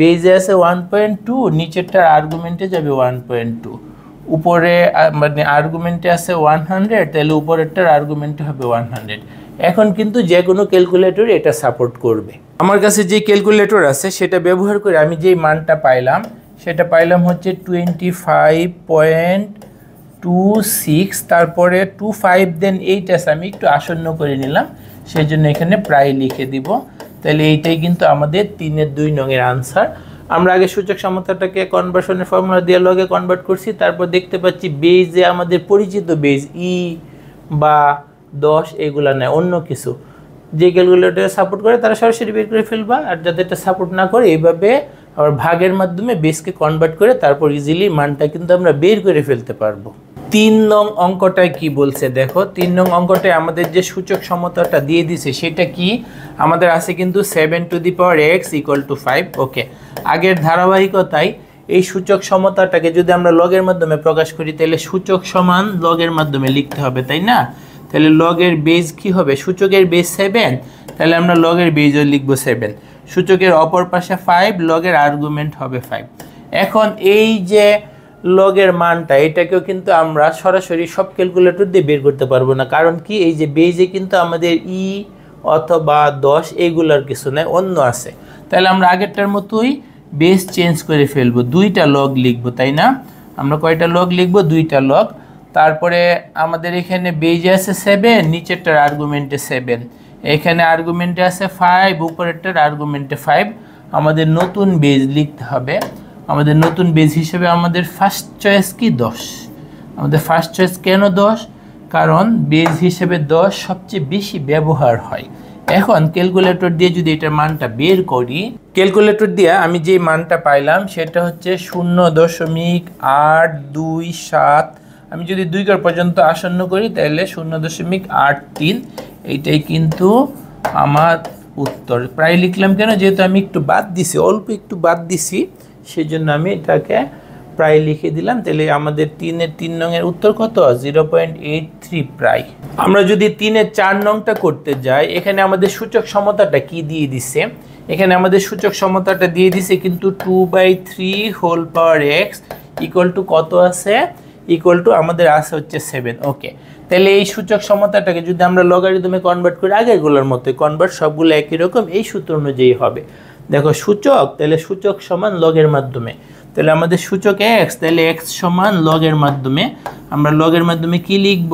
বেজে আছে 1.2, নিচেরটার আর্গুমেন্টে যাবে 1.2, উপরে মানে আর্গুমেন্টে আছে 100, তাহলে উপরেরটার আর্গুমেন্টে হবে 100। এখন কিন্তু যে কোনো ক্যালকুলেটর এটা সাপোর্ট করবে। আমার কাছে যে ক্যালকুলেটর আছে সেটা ব্যবহার করে আমি যেই মানটা পাইলাম সেটা পাইলাম হচ্ছে 25.26, তারপরে 25 দেন 8 আছে, আমি একটু আসন্ন করে নিলাম সেই জন্য এখানে প্রায় লিখে দিব। তাহলে এইটাই কিন্তু আমাদের 3-এর 2 নংয়ের আনসার। আমরা আগে সূচক সমতাটাকে কনভার্সনের ফর্মুলা দিয়ে লগে কনভার্ট করছি, তারপর দেখতে পাচ্ছি বেজে আমাদের পরিচিত বেজ ই বা 10 এগুলা নয়, অন্য কিছু যে ক্যালকুলেটরে সাপোর্ট করে তারা সরাসরি বের করে ফেলবা। আর যাদেরটা সাপোর্ট না করে এইভাবে আবার ভাগের মাধ্যমে বেসকে কনভার্ট করে তারপর ইজিলি মানটা কিন্তু আমরা বের করে ফেলতে পারবো। 3 নং অঙ্কটায় কি বলছে দেখো। 3 নং অঙ্কটায় আমাদের যে সূচক সমতাটা দিয়ে দিছে সেটা কি, আমাদের আছে কিন্তু 7 টু দি পাওয়ার x = 5। ওকে, আগের ধারাবাহিকতায় এই সূচক সমতাটাকে যদি আমরা লগের মাধ্যমে প্রকাশ করি তাহলে সূচক সমান লগের মাধ্যমে লিখতে হবে, তাই না? তাহলে লগের বেজ কি হবে, সূচকের বেজ 7, তাহলে আমরা লগের বেজও লিখব 7, সূচকের অপর পাশে 5, লগের আর্গুমেন্ট হবে 5। এখন এই যে লগের মানটা এটাকেও কিন্তু আমরা সরাসরি সব ক্যালকুলেটর দিয়ে বের করতে পারবো না, কারণ কি এই যে বেজে কিন্তু আমাদের ই অথবা 10 এগুলার কিছু নাই, অন্য আছে। তাহলে আমরা আগেরটার মতোই বেজ চেঞ্জ করে ফেলবো, 2টা লগ লিখবো, তাই না? আমরা কয়টা লগ লিখবো, 2টা লগ। তারপরে আমাদের এখানে বেজে আছে 7, নিচেরটার আর্গুমেন্টে 7, এখানে আর্গুমেন্টে আছে 5, উপরেরটার আর্গুমেন্টে 5। আমাদের নতুন বেজ লিখতে হবে। আমাদের নতুন বেজ হিসেবে আমাদের ফার্স্ট চয়েস কি 10। আমাদের ফার্স্ট চয়েস কেন 10? কারণ বেজ হিসেবে 10 সবচেয়ে বেশি ব্যবহার হয়। এখন ক্যালকুলেটর দিয়ে যদি এটার মানটা বের করি, ক্যালকুলেটর দিয়ে আমি যে মানটা পাইলাম সেটা হচ্ছে 0.827। আমি যদি 2 ঘর পর্যন্ত আসন্ন করি তাহলে 0.83, এইটাই কিন্তু আমার উত্তর। প্রায় লিখলাম কেন, যেহেতু আমি একটু বাদ দিছি, অল্প একটু বাদ দিছি, সেই জন্য আমি এটাকে প্রায় লিখে দিলাম। তাহলে আমাদের 3-এর 3 নংয়ের উত্তর কত, 0.83 প্রায়। আমরা যদি 3-এর 4 নংটা করতে যাই, এখানে আমাদের সূচক সমতাটা কি দিয়ে দিছে, এখানে আমাদের সূচক সমতাটা দিয়ে দিছে কিন্তু 2/3 whole power x equal to কত আছে, ইকুয়াল টু আমাদের আছে হচ্ছে 7। ওকে, তাহলে এই সূচক সমতাটাকে যদি আমরা লগারিদমে কনভার্ট করি, আগেরগুলোর মতো কনভার্ট, সবগুলো একই রকম, এই সূত্র অনুযায়ী হবে। দেখো সূচক, তাহলে সূচক সমান লগের মাধ্যমে, তাহলে আমাদের সূচক x, তাহলে x সমান লগের মাধ্যমে। আমরা লগের মাধ্যমে কি লিখব,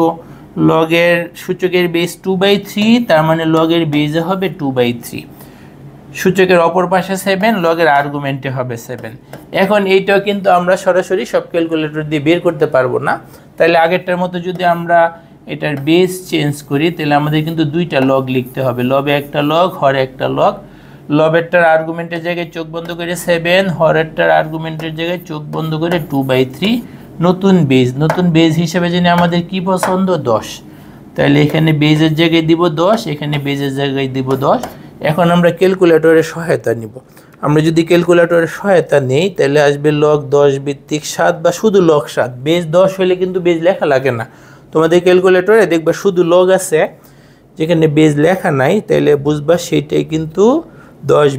লগের সূচকের বেজ 2/3, তার মানে লগের বেজে হবে 2/3, সূচকের অপর পাশে 7, লগের আর্গুমেন্টে হবে 7। এখন এইটাও কিন্তু আমরা সরাসরি সব ক্যালকুলেটর দিয়ে বের করতে পারবো না। তাহলে আগেরটার মতো যদি আমরা এটার বেস চেঞ্জ করি তাহলে আমাদের কিন্তু 2টা লগ লিখতে হবে, লবে একটা লগ, হরে একটা লগ। লবেরটার আর্গুমেন্টের জায়গায় চোখ বন্ধ করে 7, হরেরটার আর্গুমেন্টের জায়গায় চোখ বন্ধ করে 2/3। নতুন বেজ হিসেবে জানি আমাদের কি পছন্দ, 10। তাহলে এখানে বেজের জায়গায় দিব 10, এখানে বেজের জায়গায় দিব 10। এখন আমরা ক্যালকুলেটরের সহায়তা নিব। আমরা যদি ক্যালকুলেটরের সহায়তা নেই তাহলে আসবে লগ 10/7 বা শুধু লগ 7। বেজ 10 হলে কিন্তু বেজ লেখা লাগে না। তোমাদের ক্যালকুলেটরে দেখবা শুধু লগ আছে, যেখানে বেজ লেখা নাই, তাহলে বুঝবা সেইটাই কিন্তু 10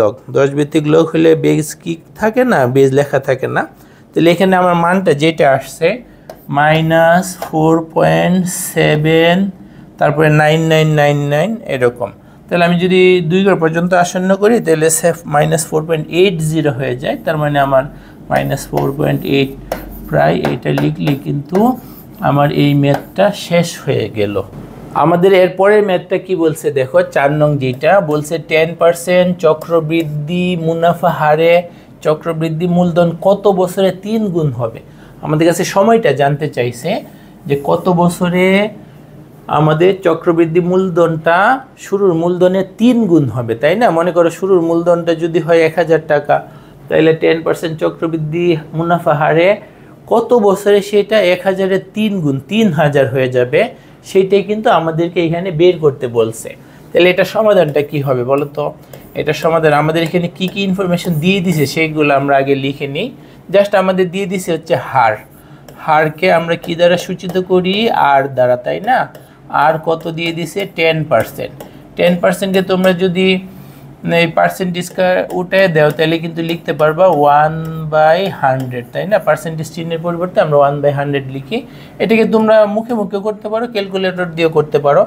লগ। 10 লগ হলে বেজ কি থাকে না, বেজ লেখা থাকে না। তাহলে এখানে আমার মানটা যেটা আসছে -4.7, তারপরে 9999 এরকম। তাহলে আমি যদি 2 ঘর পর্যন্ত আসন্ন করি তাহলে -4.80 হয়ে যায়, তার মানে আমার -4.8 প্রায়। এটা লিখলে কিন্তু আমার এই ম্যাথটা শেষ হয়ে গেল। আমাদের এরপরের ম্যাথটা কি বলছে দেখো, 4 নং যেটা বলছে 10% চক্রবৃদ্ধি মুনাফা হারে চক্রবৃদ্ধি মূলধন কত বছরে 3 গুণ হবে। আমাদের কাছে সময়টা জানতে চাইছে যে কত বছরে আমাদের চক্রবৃদ্ধি মূলধনটা শুরুর মূলধনের 3 গুণ হবে, তাই না? মনে করো শুরুর মূলধনটা যদি হয় 1000 টাকা, তাহলে 10% চক্রবৃদ্ধি মুনাফা হারে কত বছরে সেটা 1000-এর 3 গুণ 3000 হয়ে যাবে, সেইটাই কিন্তু আমাদেরকে এখানে বের করতে বলছে। তাহলে এটা সমাধানটা কি হবে বলো তো? এটা সমাধান আমাদের এখানে কি কি ইনফরমেশন দিয়ে দিছে সেইগুলো আমরা আগে লিখে নিই। জাস্ট আমাদের দিয়ে দিছে হচ্ছে হার। হারকে আমরা কি দ্বারা সূচিত করি? আর দ্বারা, তাই না? আর কত দিয়ে দিছে? 10%। 10%কে তোমরা যদি এই পার্সেন্টেজটা উঠে দাও তাহলে কিন্তু লিখতে পারবা 1/100, তাই না? পার্সেন্টেজ চিহ্নের পরিবর্তে আমরা 1/100 লিখি। এটাকে তোমরা মুখে মুখে করতে পারো, ক্যালকুলেটর দিয়েও করতে পারো।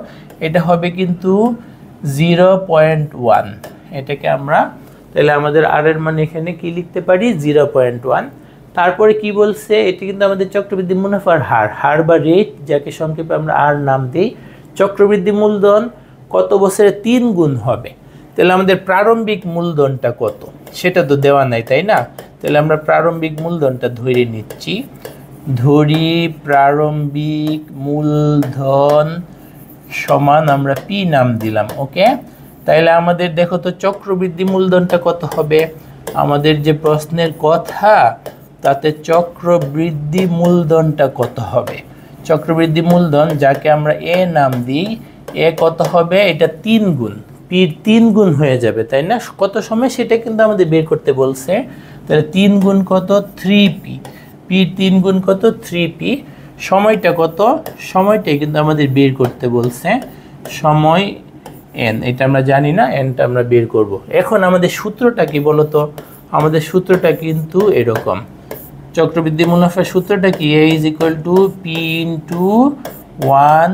এটা হবে কিন্তু 0.1। এটাকে আমরা তাহলে আমাদের আর এর মান এখানে কি লিখতে পারি? 0.1। তারপরে কি বলছে? এটা কিন্তু আমাদের চক্রবৃদ্ধি মুনাফার হার, হার বা রেট, যাকে সংক্ষেপে আমরা আর নাম দিই। চক্রবৃদ্ধি মূলধন কত বছরে 3 গুণ হবে। তাহলে আমাদের প্রারম্ভিক মূলধনটা কত সেটা তো দেওয়া নাই, তাই না? তাহলে আমরা প্রারম্ভিক মূলধনটা ধরে নিচ্ছি। ধরি প্রারম্ভিক মূলধন সমান আমরা পি নাম দিলাম, ওকে। তাইলে আমাদের দেখো তো চক্রবৃদ্ধি মূলধনটা কত হবে। আমাদের যে প্রশ্নের কথা তাতে চক্রবৃদ্ধি মূলধনটা কত হবে? চক্রবৃদ্ধি মূলধন যাকে আমরা এ নাম দিই, এ কত হবে? এটা 3 গুণ, পির 3 গুণ হয়ে যাবে, তাই না? কত সময় সেটা কিন্তু আমাদের বের করতে বলছে। তাহলে 3 গুণ কত? 3p। পির 3 গুণ কত? 3p। সময়টা কত? সময়টাই কিন্তু আমাদের বের করতে বলছে। সময় n, এটা আমরা জানি না, nটা আমরা বের করব। এখন আমাদের সূত্রটা কি বলো তো? আমাদের সূত্রটা কিন্তু এরকম। চক্রবৃদ্ধি মুনাফার সূত্রটা কি? a = p × 1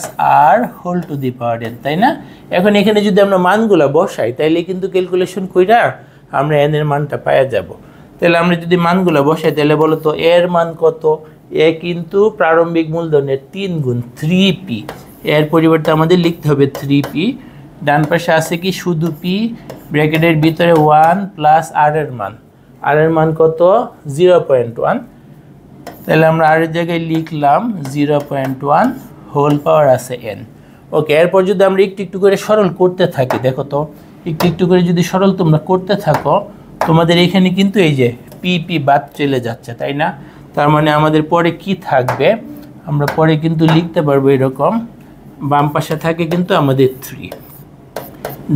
+ r whole to the power n, তাই না? এখন এখানে যদি আমরা মানগুলো বসাই তাইলে কিন্তু ক্যালকুলেশন কইরা আমরা n এর মানটা পাওয়া যাব। তাহলে আমরা যদি মানগুলো বসাই তাহলে বলো তো এর মান কত? এ কিন্তু প্রারম্ভিক মূলধনের 3 গুণ 3p। এর পরিবর্তে আমাদের লিখতে হবে 3p। ডান পাশে আছে কি? শুধু p, ব্র্যাকেটের ভিতরে 1 + r এর মান। r এর মান কত? 0.1। তাহলে আমরা আর এর জায়গায় লিখলাম 0.1 হোল পাওয়ার আছে n, ওকে। এরপর যদি আমরা একটু একটু করে সরল করতে থাকি, দেখো তো একটু একটু করে যদি সরল তোমরা করতে থাকো, তোমাদের এখানে কিন্তু এই যে পি বাদ চলে যাচ্ছে, তাই না? তার মানে আমাদের পরে কি থাকবে? আমরা পরে কিন্তু লিখতে পারবো এরকম, বাম পাশে থাকে কিন্তু আমাদের 3,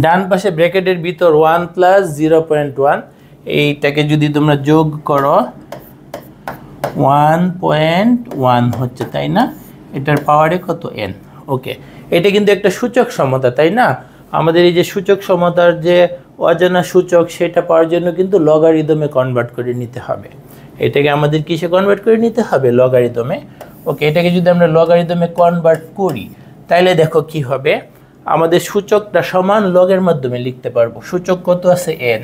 ডান পাশে ব্র্যাকেটের ভিতর 1 + 0.1। এইটাকে যদি তোমরা যোগ করো 1.1 হচ্ছে, তাই না? এটার পাওয়ারে কত? n, ওকে। এটা কিন্তু একটা সূচক সমতা, তাই না? আমাদের এই যে সূচক সমতার যে অজানা সূচক সেটা পাওয়ার জন্য কিন্তু লগারিদমে কনভার্ট করে নিতে হবে। এটাকে আমাদের কিসে কনভার্ট করে নিতে হবে? লগারিদমে, ওকে। এটাকে যদি আমরা লগারিদমে কনভার্ট করি তাহলে দেখো কি হবে। আমাদের সূচকটা সমান লগের মাধ্যমে লিখতে পারবো। সূচক কত আছে? n।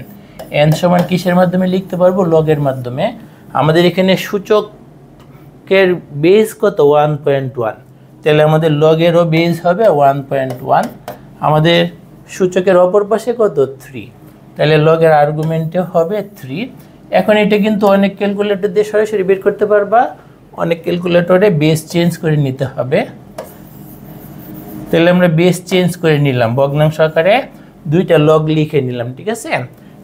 n সমান কিসের মাধ্যমে লিখতে পারবো? লগের মাধ্যমে। আমাদের এখানে সূচকের বেজ কত? 1.1। তাহলে আমাদের লগেরও বেজ হবে 1.1। আমাদের সূচকের অপর পাশে কত? 3। তাহলে লগের আর্গুমেন্টে হবে 3। এখন এটা কিন্তু অনেক ক্যালকুলেটর দিয়ে সরাসরি বের করতে পারবা, অনেক ক্যালকুলেটরে বেস চেঞ্জ করে নিতে হবে। তাহলে আমরা বেস চেঞ্জ করে নিলাম, ভগ্নাংশ আকারে দুইটা লগ লিখে নিলাম, ঠিক আছে?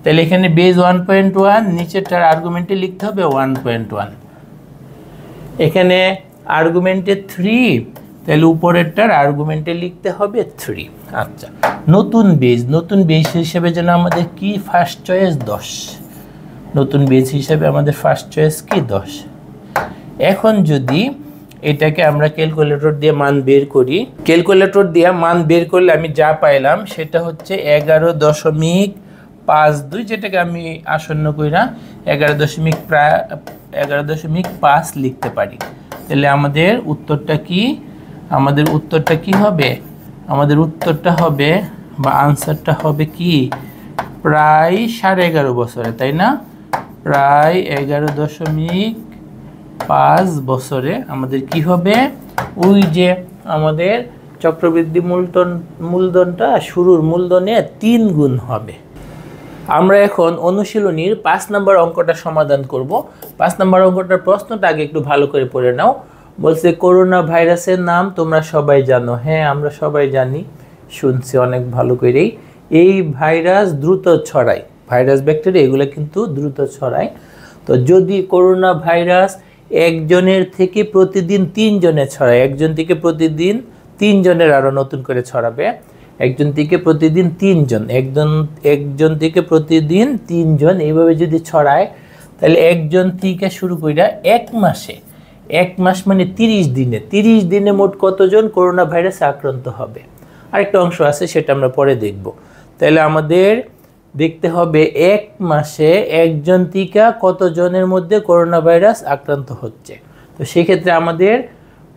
তাহলে এখানে বেজ 1.1, নিচেরটার আর্গুমেন্টে লিখতে হবে 1.1। এখানে আর্গুমেন্টে 3, তাহলে উপরেরটার আর্গুমেন্টে লিখতে হবে 3। আচ্ছা, নতুন বেজ হিসেবে যেন আমাদের কি ফার্স্ট চয়েস 10। নতুন বেজ হিসেবে আমাদের ফার্স্ট চয়েস কি? 10। এখন যদি এটাকে আমরা ক্যালকুলেটর দিয়ে মান বের করি, ক্যালকুলেটর দিয়ে মান বের করলে আমি যা পাইলাম সেটা হচ্ছে 11.52, যেটাকে আমি আসন্ন কইরা 11.5 লিখতে পারি। তাহলে আমাদের উত্তরটা কি? আমাদের উত্তরটা কি হবে? আমাদের উত্তরটা হবে বা আনসারটা হবে কি? প্রায় 11.5 বছরে, তাই না? প্রায় 11.5 বছরে আমাদের কি হবে? ওই যে আমাদের চক্রবৃদ্ধি মূলধনটা শুরুর মূলধনের 3 গুণ হবে। আমরা এখন অনুশীলনীর 5 নম্বর অঙ্কটা সমাধান করব। 5 নম্বর অঙ্কটার প্রশ্নটা আগে একটু ভালো করে পড়ে নাও। বলছে করোনা ভাইরাসের নাম তোমরা সবাই জানো। হ্যাঁ, আমরা সবাই জানি, শুনছি অনেক ভালো করেই। এই ভাইরাস দ্রুত ছড়ায়, ভাইরাস ব্যাকটেরিয়া এগুলো কিন্তু দ্রুত ছড়ায়। তো যদি করোনা ভাইরাস একজনের থেকে প্রতিদিন 3 জনে ছড়ায়, একজন থেকে প্রতিদিন 3 জনের আরও নতুন করে ছড়াবে, একজন থেকে প্রতিদিন 3 জন, একজন থেকে প্রতিদিন 3 জন, এইভাবে যদি ছড়ায় তাহলে একজন থেকে শুরু করে এক মাস মানে 30 দিনে মোট কতজন করোনা ভাইরাসে আক্রান্ত হবে। আরেকটা অংশ আছে, সেটা আমরা পরে দেখব। তাহলে আমাদের দেখতে হবে 1 মাসে একজন থেকে কতজনের মধ্যে করোনা ভাইরাস আক্রান্ত হচ্ছে। তো সেক্ষেত্রে আমাদের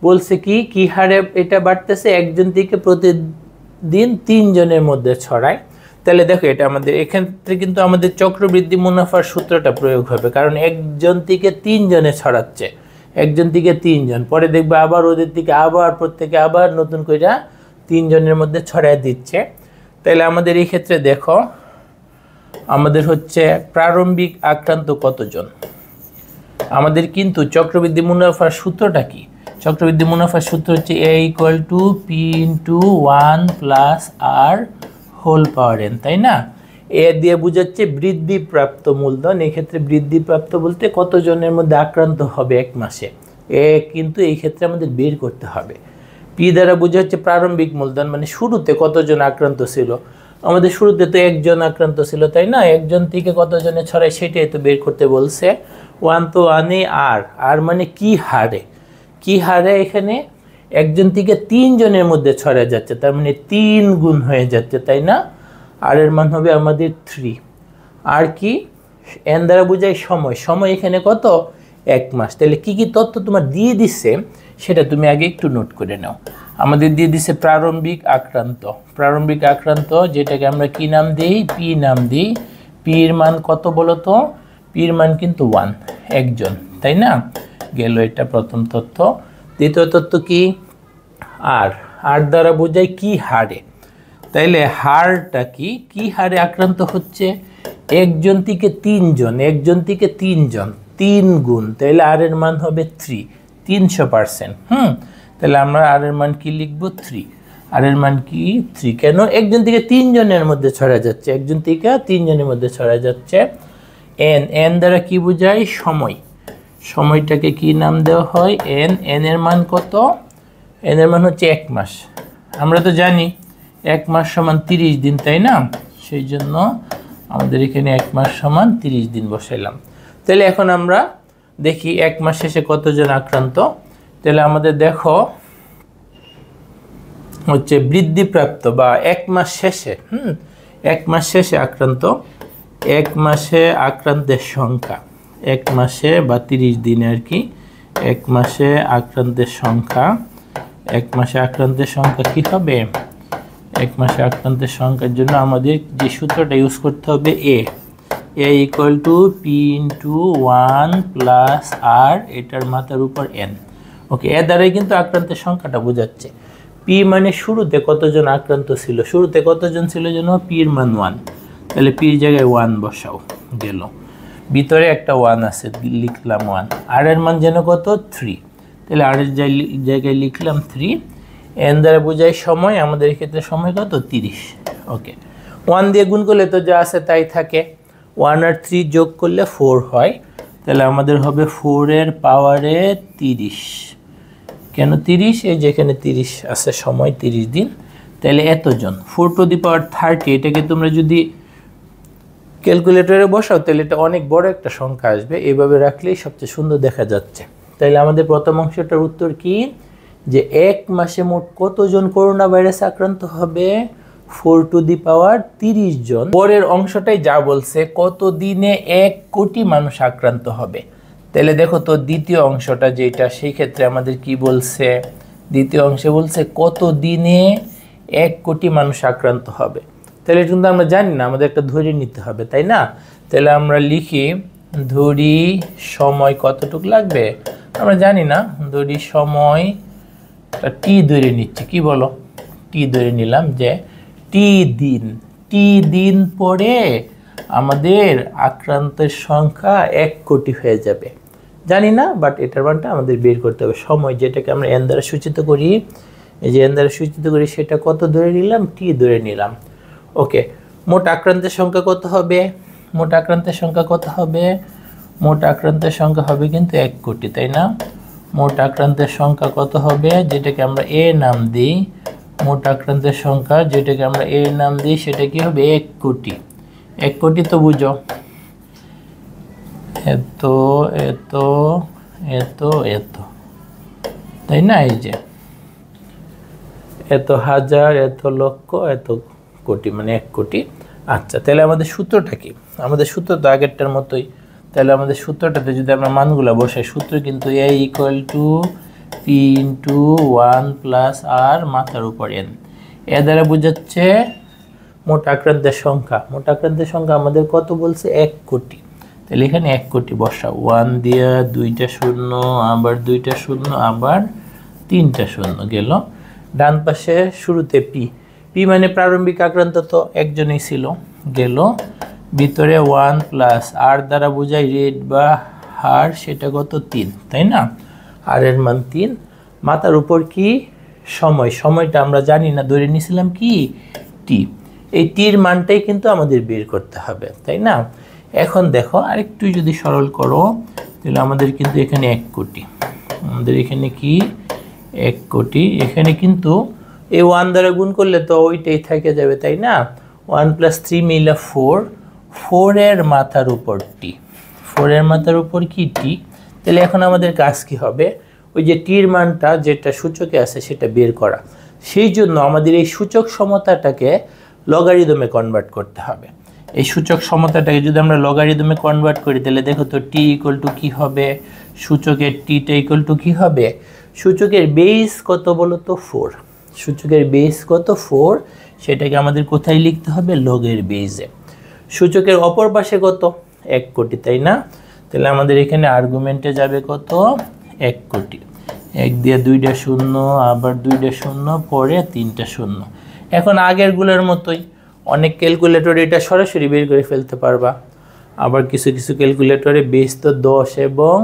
বলছে কি হারে এটা বাড়তেছে, একজন থেকে প্রতিদিন 3 জনের মধ্যে ছড়ায়। তাহলে দেখো এটা আমাদের এক্ষেত্রে কিন্তু আমাদের চক্রবৃদ্ধি মুনাফার সূত্রটা প্রয়োগ হবে, কারণ একজন থেকে 3 জনে ছড়াচ্ছে, একজন থেকে 3 জন, পরে দেখবে আবার ওদের থেকে আবার প্রত্যেকে আবার নতুন করে 3 জনের মধ্যে ছড়ায় দিচ্ছে। তাহলে আমাদের এই ক্ষেত্রে দেখো আমাদের হচ্ছে প্রারম্ভিক আক্রান্ত কতজন। আমাদের কিন্তু চক্রবৃদ্ধি মুনাফার সূত্রটা কি? চক্রবৃদ্ধি মুনাফার সূত্র হচ্ছে A = P × 1 + R whole power n, তাই না? এ দিয়ে বোঝাচ্ছে বৃদ্ধিপ্রাপ্ত মূলধন। এক্ষেত্রে বৃদ্ধিপ্রাপ্ত বলতে কতজনের মধ্যে আক্রান্ত হবে 1 মাসে, কিন্তু এই ক্ষেত্রে আমাদের বের করতে হবে। পি দ্বারা বোঝা হচ্ছে প্রারম্ভিক মূলধন, মানে শুরুতে কতজন আক্রান্ত ছিল। আমাদের শুরুতে তো 1 জন আক্রান্ত ছিল, তাই না? 1 জন থেকে কতজনে ছড়ায় সেটাই তো বের করতে বলছে। 1 তো 1 আর মানে কি হারে এখানে 1 জন থেকে 3 জনের মধ্যে ছড়ায় যাচ্ছে, তার মানে 3 গুণ হয়ে যাচ্ছে, তাই না? আর এর মান হবে আমাদের 3। আর কি এন দ্বারা বোঝায় সময় এখানে কত? 1 মাস। তাহলে কি তথ্য তোমার দিয়ে দিচ্ছে সেটা তুমি আগে একটু নোট করে নাও। আমাদের দিয়ে দিচ্ছে প্রারম্ভিক আক্রান্ত, যেটাকে আমরা কি নাম দিই? পি নাম দিই। পির মান কত বলো তো? পির মান কিন্তু 1, একজন, তাই না? গেল এটা প্রথম তথ্য। দ্বিতীয় তথ্য কি? আর দ্বারা বোঝায় কি হারে। তাইলে হারটা কি হারে আক্রান্ত হচ্ছে? একজন থেকে 3 জন, 3 গুণ, তাইলে আর এর মান হবে 300%। তাহলে আমরা আর এর মান কি লিখবো? 3। আর এর মান কি? 3। কেন? একজন থেকে 3 জনের মধ্যে ছড়া যাচ্ছে, একজন থেকে 3 জনের মধ্যে ছড়া যাচ্ছে। এন দ্বারা কি বোঝায়? সময়টাকে কি নাম দেওয়া হয়? এন এর মান কত? এন এর মান হচ্ছে 1 মাস। আমরা তো জানি 1 মাস সমান 30 দিন, তাই না? সেই জন্য আমাদের এখানে 1 মাস সমান 30 দিন বসাইলাম। তাহলে এখন আমরা দেখি 1 মাস শেষে কতজন আক্রান্ত। তাহলে আমাদের দেখো হচ্ছে বৃদ্ধিপ্রাপ্ত বা 1 মাস শেষে 1 মাস শেষে আক্রান্ত, 1 মাসে আক্রান্তের সংখ্যা, 1 মাসে বা 30 দিনে আর কি, 1 মাসে আক্রান্তের সংখ্যা, 1 মাসে আক্রান্তের সংখ্যা কি হবে? 1 মাসে আক্রান্তের সংখ্যার জন্য আমাদের যে সূত্রটা ইউজ করতে হবে A = P × 1 + R, এটার মাথার উপর n। ওকে, এ দ্বারাই কিন্তু আক্রান্তের সংখ্যাটা বোঝাচ্ছে। পি মানে শুরুতে কতজন আক্রান্ত ছিল, শুরুতে কতজন ছিল যেন? পির মান 1, তাহলে পির জায়গায় 1 বসাও, গেল। ভিতরে একটা 1 আছে, লিখলাম 1। আর এর মান যেন কত? 3, তাহলে আর এর জায়গায় লিখলাম 3। এন দ্বারা বোঝায় সময়, আমাদের ক্ষেত্রে সময় কত? 30। ওকে, 1 দিয়ে গুণ করলে তো যা আছে তাই থাকে, 1 আর 3 যোগ করলে 4 হয়, তাহলে আমাদের হবে 4 এর পাওয়ারে 30। কেন 30? এই যেখানে 30 আছে, সময় 30 দিন, তাহলে এতজন। 4⁻30, এটাকে তোমরা যদি ক্যালকুলেটরে বসাও তাহলে এটা অনেক বড় একটা সংখ্যা আসবে। এইভাবে রাখলেই সবচেয়ে সুন্দর দেখা যাচ্ছে। তাহলে আমাদের প্রথম অংশটার উত্তর কি? যে 1 মাসে মোট কতজন করোনা ভাইরাসে আক্রান্ত হবে? 4⁻30 জন। পরের অংশটাই যা বলছে, কত দিনে 1 কোটি মানুষ আক্রান্ত হবে। তাহলে দেখো তো দ্বিতীয় অংশটা যেটা, সেই ক্ষেত্রে আমাদের কি বলছে? দ্বিতীয় অংশে বলছে কত দিনে 1 কোটি মানুষ আক্রান্ত হবে। তাহলে কিন্তু আমরা জানি না, আমাদের একটা ধরে নিতে হবে, তাই না? তাহলে আমরা লিখি ধরি সময় কতটুকু লাগবে আমরা জানি না, ধরি সময়টা টি ধরে নিচ্ছি, কি বলো? টি ধরে নিলাম যে টি দিন পরে আমাদের আক্রান্তের সংখ্যা 1 কোটি হয়ে যাবে। জানি না, বাট এটার মানটা আমাদের বের করতে হবে। সময় যেটাকে আমরা এন দ্বারা সূচিত করি, এই যে এন দ্বারা সূচিত করি, সেটা কত ধরে নিলাম? টি ধরে নিলাম। ওকে, মোট আক্রান্তের সংখ্যা কত হবে? মোট আক্রান্তের সংখ্যা কত হবে? মোট আক্রান্তের সংখ্যা হবে কিন্তু 1 কোটি, তাই না? মোট আক্রান্তের সংখ্যা কত হবে? যেটাকে আমরা এ নাম দিই, মোট আক্রান্তের সংখ্যা যেটাকে আমরা এ নাম দিই, সেটা কি হবে? 1 কোটি। 1 কোটি তো বুঝো, এত এত এত এত, তাই না? এই যে এত হাজার, এত লক্ষ, এত কোটি, মানে 1 কোটি। আচ্ছা, তাহলে আমাদের সূত্রটা কি? আমাদের সূত্র তো আগেরটার মতোই। তাহলে আমাদের সূত্রটাতে যদি আমরা মানগুলো বসাই, সূত্র কিন্তু a = p × 1 + r মাথার উপর n। এ দ্বারা বোঝাচ্ছে মোট আক্রান্তের সংখ্যা। মোট আক্রান্তের সংখ্যা আমাদের কত বলছে? 1 কোটি। তাহলে এখানে 1 কোটি বসাও, 1 দিয়ে 2টা শূন্য, আবার 2টা শূন্য, আবার 3টা শূন্য গেল। ডান পাশে শুরুতে পি মানে প্রারম্ভিক আক্রান্ত, তো একজনই ছিল, গেল। ভিতরে 1 + r দ্বারা বোঝাই রেট বা হার, সেটা কত? 3, তাই না? আর এর মান 3। মাথার উপর কি? সময়। সময়টা আমরা জানি না, ধরে নিয়েছিলাম কি? টি। এই টির মানটাই কিন্তু আমাদের বের করতে হবে, তাই না? এখন দেখো, আরেকটু যদি সরল করো, তাহলে আমাদের কিন্তু এখানে 1 কোটি। আমাদের এখানে কি? 1 কোটি। এখানে কিন্তু এই 1 দ্বারা গুণ করলে তো ওইটাই থেকে যাবে, তাই না? 1 + 3 মিলে 4, 4 এর মাথার উপর টি, 4 এর মাথার উপর কি? টি। তাহলে এখন আমাদের কাজ কি হবে? ওই যে টির মানটা যেটা সূচকে আছে সেটা বের করা। সেই জন্য আমাদের এই সূচক সমতাটাকে লগারিদমে কনভার্ট করতে হবে। এই সূচক সমতাটাকে যদি আমরা লগারিদমে কনভার্ট করি, তাহলে দেখো তো টি = কি হবে? সূচকের টিটা = কি হবে? সূচকের বেস কত বলো তো? 4। সূচকের বেস কত? 4। সেটাকে আমাদের কোথায় লিখতে হবে? লগের বেসে। সূচকের অপর পাশে কত? 1 কোটি, তাই না? তাহলে আমাদের এখানে আর্গুমেন্টে যাবে কত? 1 কোটি। 1 দিয়ে 2টা শূন্য, আবার 2টা শূন্য, পরে 3টা শূন্য। এখন আগেরগুলোর মতোই অনেক ক্যালকুলেটরে এটা সরাসরি বের করে ফেলতে পারবা, আবার কিছু কিছু ক্যালকুলেটরে বেস তো 10 এবং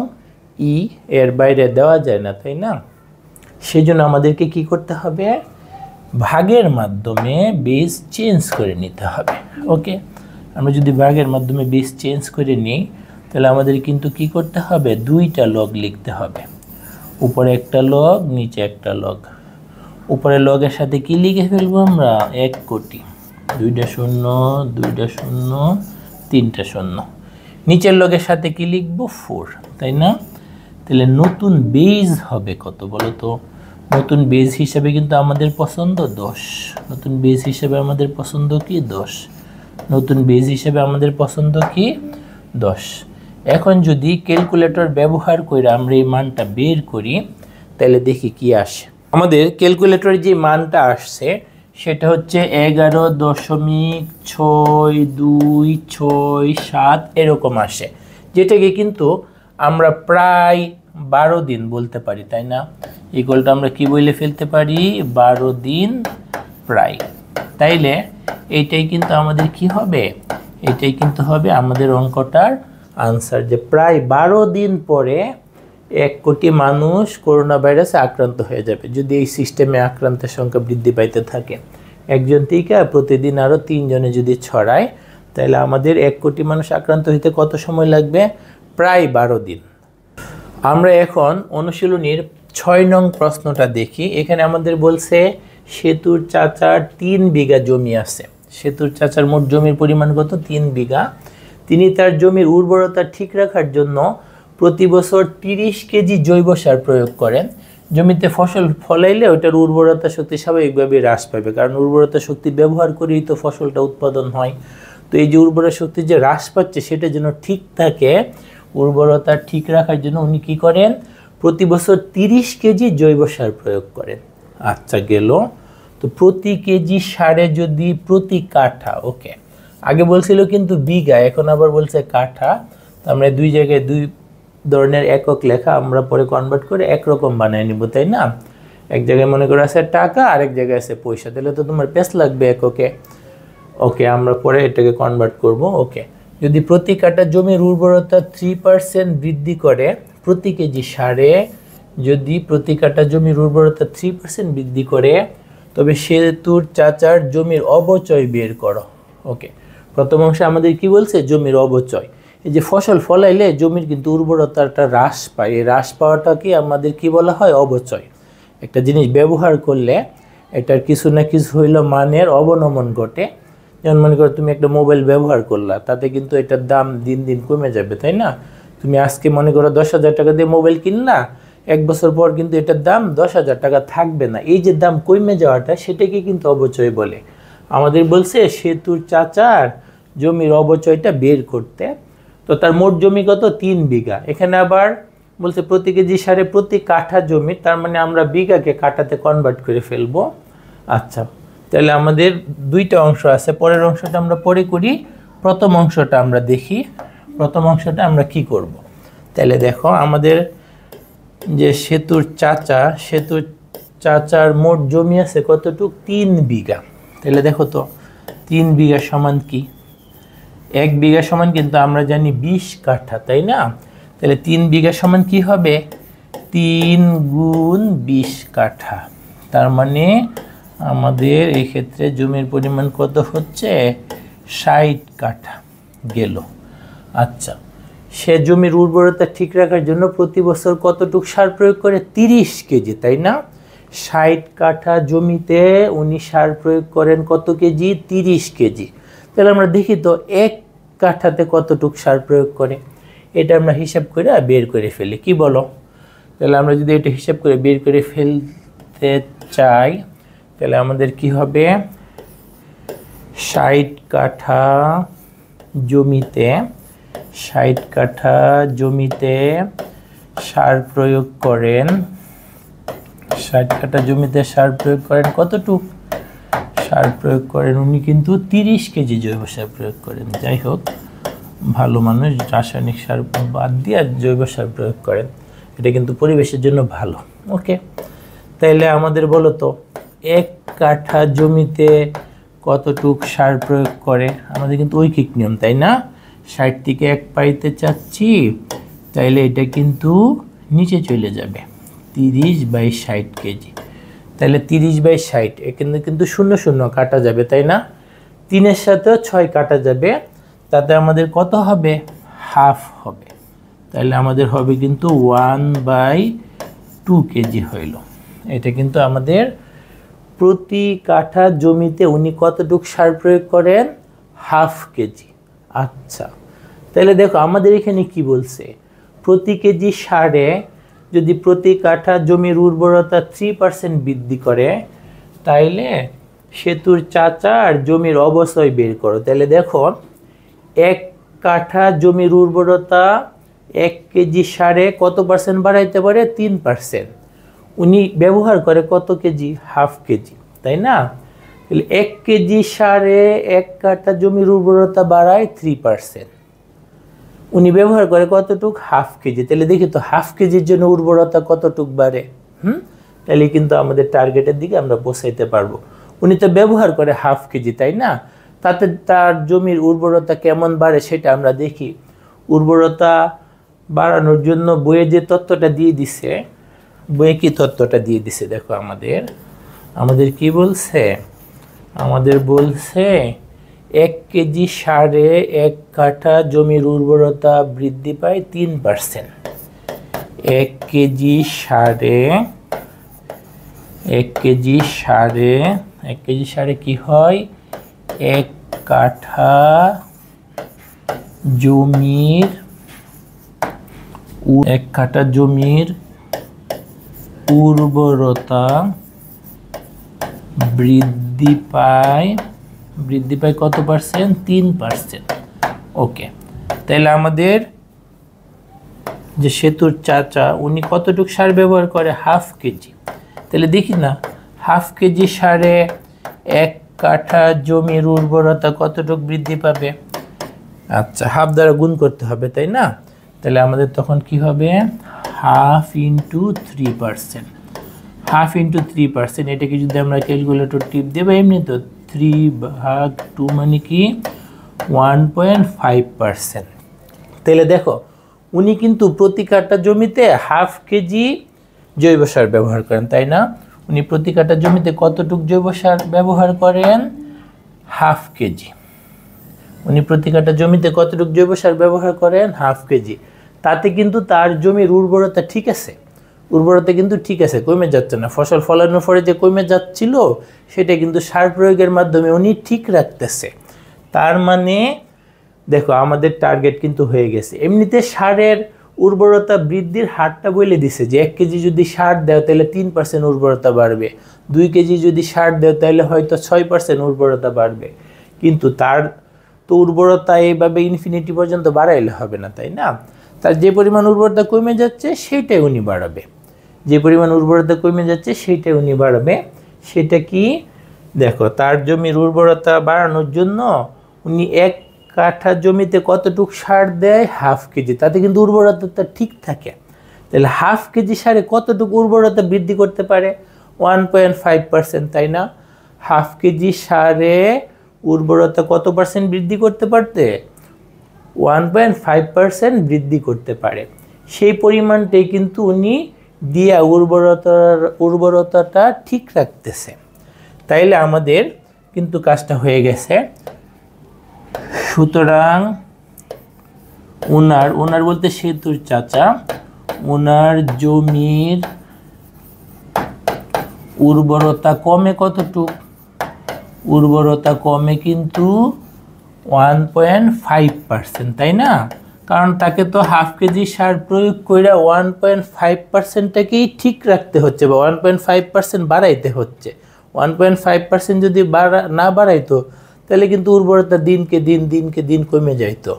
এর বাইরে দেওয়া যায় না, তাই না? সেই জন্য আমাদেরকে কি করতে হবে? ভাগের মাধ্যমে বেস চেঞ্জ করে নিতে হবে। ওকে, আমরা যদি ভাগের মাধ্যমে বেস চেঞ্জ করে নিই, তাহলে আমাদের কিন্তু কি করতে হবে? 2টা লগ লিখতে হবে। উপরে একটা লগ, নিচে একটা লগ। উপরে লগের সাথে কি লিখে ফেলবো আমরা? 1 কোটি। 2টা শূন্য, 2টা শূন্য, 3টা শূন্য। নিচের লগের সাথে কি লিখবো? 4, তাই না? তাহলে নতুন বেজ হবে কত বলো তো? নতুন বেজ হিসাবে কিন্তু আমাদের পছন্দ 10। নতুন বেজ হিসাবে আমাদের পছন্দ কি? 10। নতুন বেজ হিসাবে আমাদের পছন্দ কি? 10। এখন যদি ক্যালকুলেটর ব্যবহার করে আমরা এই মানটা বের করি, তাহলে দেখি কি আসে। আমাদের ক্যালকুলেটরে যে মানটা আসছে সেটা হচ্ছে 11.6267 এরকম আসে, যেটাকে কিন্তু আমরা প্রায় 12 দিন বলতে পারি, তাই না? ইকুয়ালটা আমরা কি বলে ফেলতে পারি? 12 দিন প্রায়। তাইলে এইটাই কিন্তু আমাদের কি হবে? এটাই কিন্তু হবে আমাদের অঙ্কটার আনসার, যে প্রায় 12 দিন পরে 1 কোটি মানুষ করোনা ভাইরাসে আক্রান্ত হয়ে যাবে, যদি এই সিস্টেমে আক্রান্তের সংখ্যা বৃদ্ধি পাইতে থাকে। একজন টিকা প্রতিদিন আরও 3 জনে যদি ছড়ায়, তাহলে আমাদের 1 কোটি মানুষ আক্রান্ত হইতে কত সময় লাগবে? প্রায় 12 দিন। আমরা এখন অনুশীলনীর 6 নং প্রশ্নটা দেখি। এখানে আমাদের বলছে সেতুর চাচার 3 বিঘা জমি আছে। সেতুর চাচার মোট জমির পরিমাণ কত? 3 বিঘা। তিনি তার জমির উর্বরতা ঠিক রাখার জন্য প্রতি বছর 30 কেজি জৈব সার প্রয়োগ করেন। জমিতে ফসল ফলাইলে ওটার উর্বরতা শক্তি স্বাভাবিকভাবে হ্রাস পাবে, কারণ উর্বরতা শক্তি ব্যবহার করেই তো ফসলটা উৎপাদন হয়। তো এই যে উর্বরতা শক্তি যে হ্রাস পাচ্ছে, সেটা যেন ঠিক থাকে, উর্বরতা ঠিক রাখার জন্য উনি কী করেন? প্রতি বছর 30 কেজি জৈব সার প্রয়োগ করেন। আচ্ছা, গেল। তো প্রতি কেজি সারে যদি প্রতি কাঠা, ওকে, আগে বলছিল কিন্তু বিঘা, এখন আবার বলছে কাঠা। তো আমরা 2 জায়গায় 2 ধরনের একক লেখা আমরা পরে কনভার্ট করে একরকম বানিয়ে নিব, তাই না? এক জায়গায় মনে করো আছে টাকা, আরেক জায়গায় আছে পয়সা, তাহলে তো তোমার পেস লাগবে এককে। ওকে, আমরা পরে এটাকে কনভার্ট করব। ওকে, যদি প্রতি কাঠা জমির উর্বরতা 3% বৃদ্ধি করে প্রতি কেজি সারে, যদি প্রতি কাঠা জমির উর্বরতা 3% বৃদ্ধি করে, তবে সেতুর চাচার জমির অবচয় বের করো। ওকে, প্রথম অংশে আমাদের কি বলছে? জমির অবচয়। এই যে ফসল ফলাইলে জমির কিন্তু উর্বরতাটা হ্রাস পায়, এই হ্রাস পাওয়াটাকে আমাদের কি বলা হয়? অবচয়। একটা জিনিস ব্যবহার করলে এটার কিছু না কিছু হইলো মানের অবনমন ঘটে। যেমন মনে করো তুমি একটা মোবাইল ব্যবহার করলা, তাতে কিন্তু এটার দাম দিন দিন কমে যাবে, তাই না? তুমি আজকে মনে করো 10,000 টাকা দিয়ে মোবাইল কিনলা, 1 বছর পর কিন্তু এটার দাম 10,000 টাকা থাকবে না। এই যে দাম কমে যাওয়াটা, সেটাকে কিন্তু অবচয় বলে। আমাদের বলছে সেতুর চাচার জমির অবচয়টা বের করতে। তো তার মোট জমি কত? 3 বিঘা। এখানে আবার বলছে প্রতি কেজি সারে প্রতি কাঠা জমি, তার মানে আমরা বিঘাকে কাঠাতে কনভার্ট করে ফেলবো। আচ্ছা, তাহলে আমাদের দুইটা অংশ আছে, পরের অংশটা আমরা পরে করি, প্রথম অংশটা আমরা দেখি। প্রথম অংশটা আমরা কি করব? তাহলে দেখো, আমাদের যে সেতুর চাচার মোট জমি আছে কতটুক? 3 বিঘা। তাহলে দেখো তো 3 বিঘা সমান কি? 1 বিঘা সমান কিন্তু আমরা জানি 20 কাঠা, তাই না? তাহলে 3 বিঘা সমান কি হবে? 3 গুণ 20 কাঠা। তার মানে আমাদের এই ক্ষেত্রে জমির পরিমাণ কত হচ্ছে? 60 কাঠা গেল। আচ্ছা, সে জমির উর্বরতা ঠিক রাখার জন্য প্রতি বছর কতটুক সার প্রয়োগ করে? 30 কেজি, তাই না? 60 কাঠা জমিতে উনি সার প্রয়োগ করেন কত কেজি? 30 কেজি। তাহলে আমরা দেখি তো 1 কাঠাতে কতটুক সার প্রয়োগ করে, এটা আমরা হিসাব করে বের করে ফেলি। কি বলো? তাহলে আমরা যদি এটা হিসাব করে বের করে ফেলতে চাই, তাহলে আমাদের কি হবে? 60 কাঠা জমিতে সার প্রয়োগ করেন, 60 কাঠা জমিতে সার প্রয়োগ করেন কতটুক? সার প্রয়োগ করেন উনি কিন্তু 30 কেজি জৈব সার প্রয়োগ করেন। যাই হোক, ভালো মানুষ রাসায়নিক সার বাদ দিয়ে জৈব সার প্রয়োগ করেন, এটা কিন্তু পরিবেশের জন্য ভালো। ওকে, তাইলে আমাদের বলো তো 1 কাঠা জমিতে কতটুক সার প্রয়োগ করে? আমাদের কিন্তু ঐকিক নিয়ম, তাই না? 60 থেকে 1 পাইতে চাচ্ছি, তাইলে এটা কিন্তু নিচে চলে যাবে, 30/60 কেজি। তাহলে 30/60, এখানে কিন্তু 0 0 কাটা যাবে, তাই না? 3-এর সাথেও 6 কাটা যাবে, তাতে আমাদের কত হবে? হাফ হবে। তাহলে আমাদের হবে কিন্তু 1/2 কেজি হইল। এটা কিন্তু আমাদের প্রতি কাঠা জমিতে উনি কতটুক সার প্রয়োগ করেন? Half KG. আচ্ছা, তাহলে দেখো আমাদের এখানে কি বলছে? প্রতি কেজি সারে যদি প্রতি কাঠা জমির উর্বরতা 3% বৃদ্ধি করে, তাইলে সেতুর চাচার জমির অবচয় বের করো। তাহলে দেখো 1 কাঠা জমির উর্বরতা 1 কেজি সারে কত পার্সেন্ট বাড়াইতে পারে? 3%। উনি ব্যবহার করে কত কেজি? হাফ কেজি, তাই না? তাহলে 1 কেজি সারে 1 কাঠা জমির উর্বরতা বাড়ায় 3%। উনি ব্যবহার করে কতটুক? Half KG. তাহলে দেখি তো হাফ কেজির জন্য উর্বরতা কতটুক বাড়ে। তাহলে কিন্তু আমাদের টার্গেটের দিকে আমরা পৌঁছাইতে পারবো। উনি তো ব্যবহার করে হাফ কেজি, তাই না? তাতে তার জমির উর্বরতা কেমন বাড়ে সেটা আমরা দেখি। উর্বরতা বাড়ানোর জন্য বইয়ে যে তত্ত্বটা দিয়ে দিছে, বইয়ে কি তত্ত্বটা দিয়ে দিছে দেখো, আমাদের কি বলছে? আমাদের বলছে 1 কেজি সারে 1 কাঠা জমির উর্বরতা বৃদ্ধি পায় 3%। 1 কেজি সারে কি হয়? 1 কাঠা জমির উর্বরতা বৃদ্ধি পায় কত পার্সেন্ট? 3%। ওকে, তাহলে আমাদের যে সেতুর চাচা উনি কতটুকু সার ব্যবহার করে? Half KG. তাহলে দেখি না, হাফ কেজি সারে 1 কাঠা জমির উর্বরতা কতটুকু বৃদ্ধি পাবে? আচ্ছা, হাফ দ্বারা গুণ করতে হবে, তাই না? তাহলে আমাদের তখন কি হবে? Half into 3%। হাফ ইন্টু 3%, এটাকে যদি আমরা ক্যালকুলেটর টিপ দেবো এমনি তো 3/2 মানে কি 1.5%। তাহলে দেখো উনি কিন্তু প্রতি কাঠা জমিতে হাফ কেজি জৈব সার ব্যবহার করেন, তাই না? উনি প্রতি কাঠা জমিতে কতটুক জৈব সার ব্যবহার করেন? Half KG. উনি প্রতি কাঠা জমিতে কতটুক জৈব সার ব্যবহার করেন? Half KG. তাতে কিন্তু তার জমির উর্বরতা ঠিক আছে, উর্বরতা কিন্তু ঠিক আছে, কমে যাচ্ছে না। ফসল ফলানোর পরে যে কমে যাচ্ছিল সেটা কিন্তু সার প্রয়োগের মাধ্যমে উনি ঠিক রাখতেছে। তার মানে দেখো আমাদের টার্গেট কিন্তু হয়ে গেছে। এমনিতে সারের উর্বরতা বৃদ্ধির হারটা বলে দিছে যে 1 কেজি যদি সার দেও তাহলে 3% উর্বরতা বাড়বে, 2 কেজি যদি সার দেও তাহলে হয়তো 6% উর্বরতা বাড়বে। কিন্তু তার তো উর্বরতা এইভাবে ইনফিনিটি পর্যন্ত বাড়াইলে হবে না, তাই না? তার যে পরিমাণ উর্বরতা কমে যাচ্ছে সেইটাই উনি বাড়াবে, যে পরিমাণ উর্বরতা কমে যাচ্ছে সেইটাই উনি বাড়াবে। সেটা কি? দেখো তার জমির উর্বরতা বাড়ানোর জন্য উনি 1 কাঠা জমিতে কতটুক সার দেয়? Half KG. তাতে কিন্তু উর্বরতাটা ঠিক থাকে। তাহলে হাফ কেজি সারে কতটুকু উর্বরতা বৃদ্ধি করতে পারে? 1.5%, তাই না? হাফ কেজি সারে উর্বরতা কত পার্সেন্ট বৃদ্ধি করতে পারতে? 1.5% বৃদ্ধি করতে পারে। সেই পরিমাণটাই কিন্তু উনি দিয়া উর্বরতাটা ঠিক রাখতেছে। তাইলে আমাদের কিন্তু কাজটা হয়ে গেছে। সুতরাং ওনার বলতে সেতুর চাচা, ওনার জমির উর্বরতা কমে কতটুক? উর্বরতা কমে কিন্তু 1.5%, তাই না? কারণ তাকে তো হাফ কেজি সার প্রয়োগ করে 1.5%টাকেই ঠিক রাখতে হচ্ছে বা 1.5% বাড়াইতে হচ্ছে। 1.5% যদি না বাড়াইতো তাহলে কিন্তু উর্বরতা দিনকে দিন কমে যাইতো।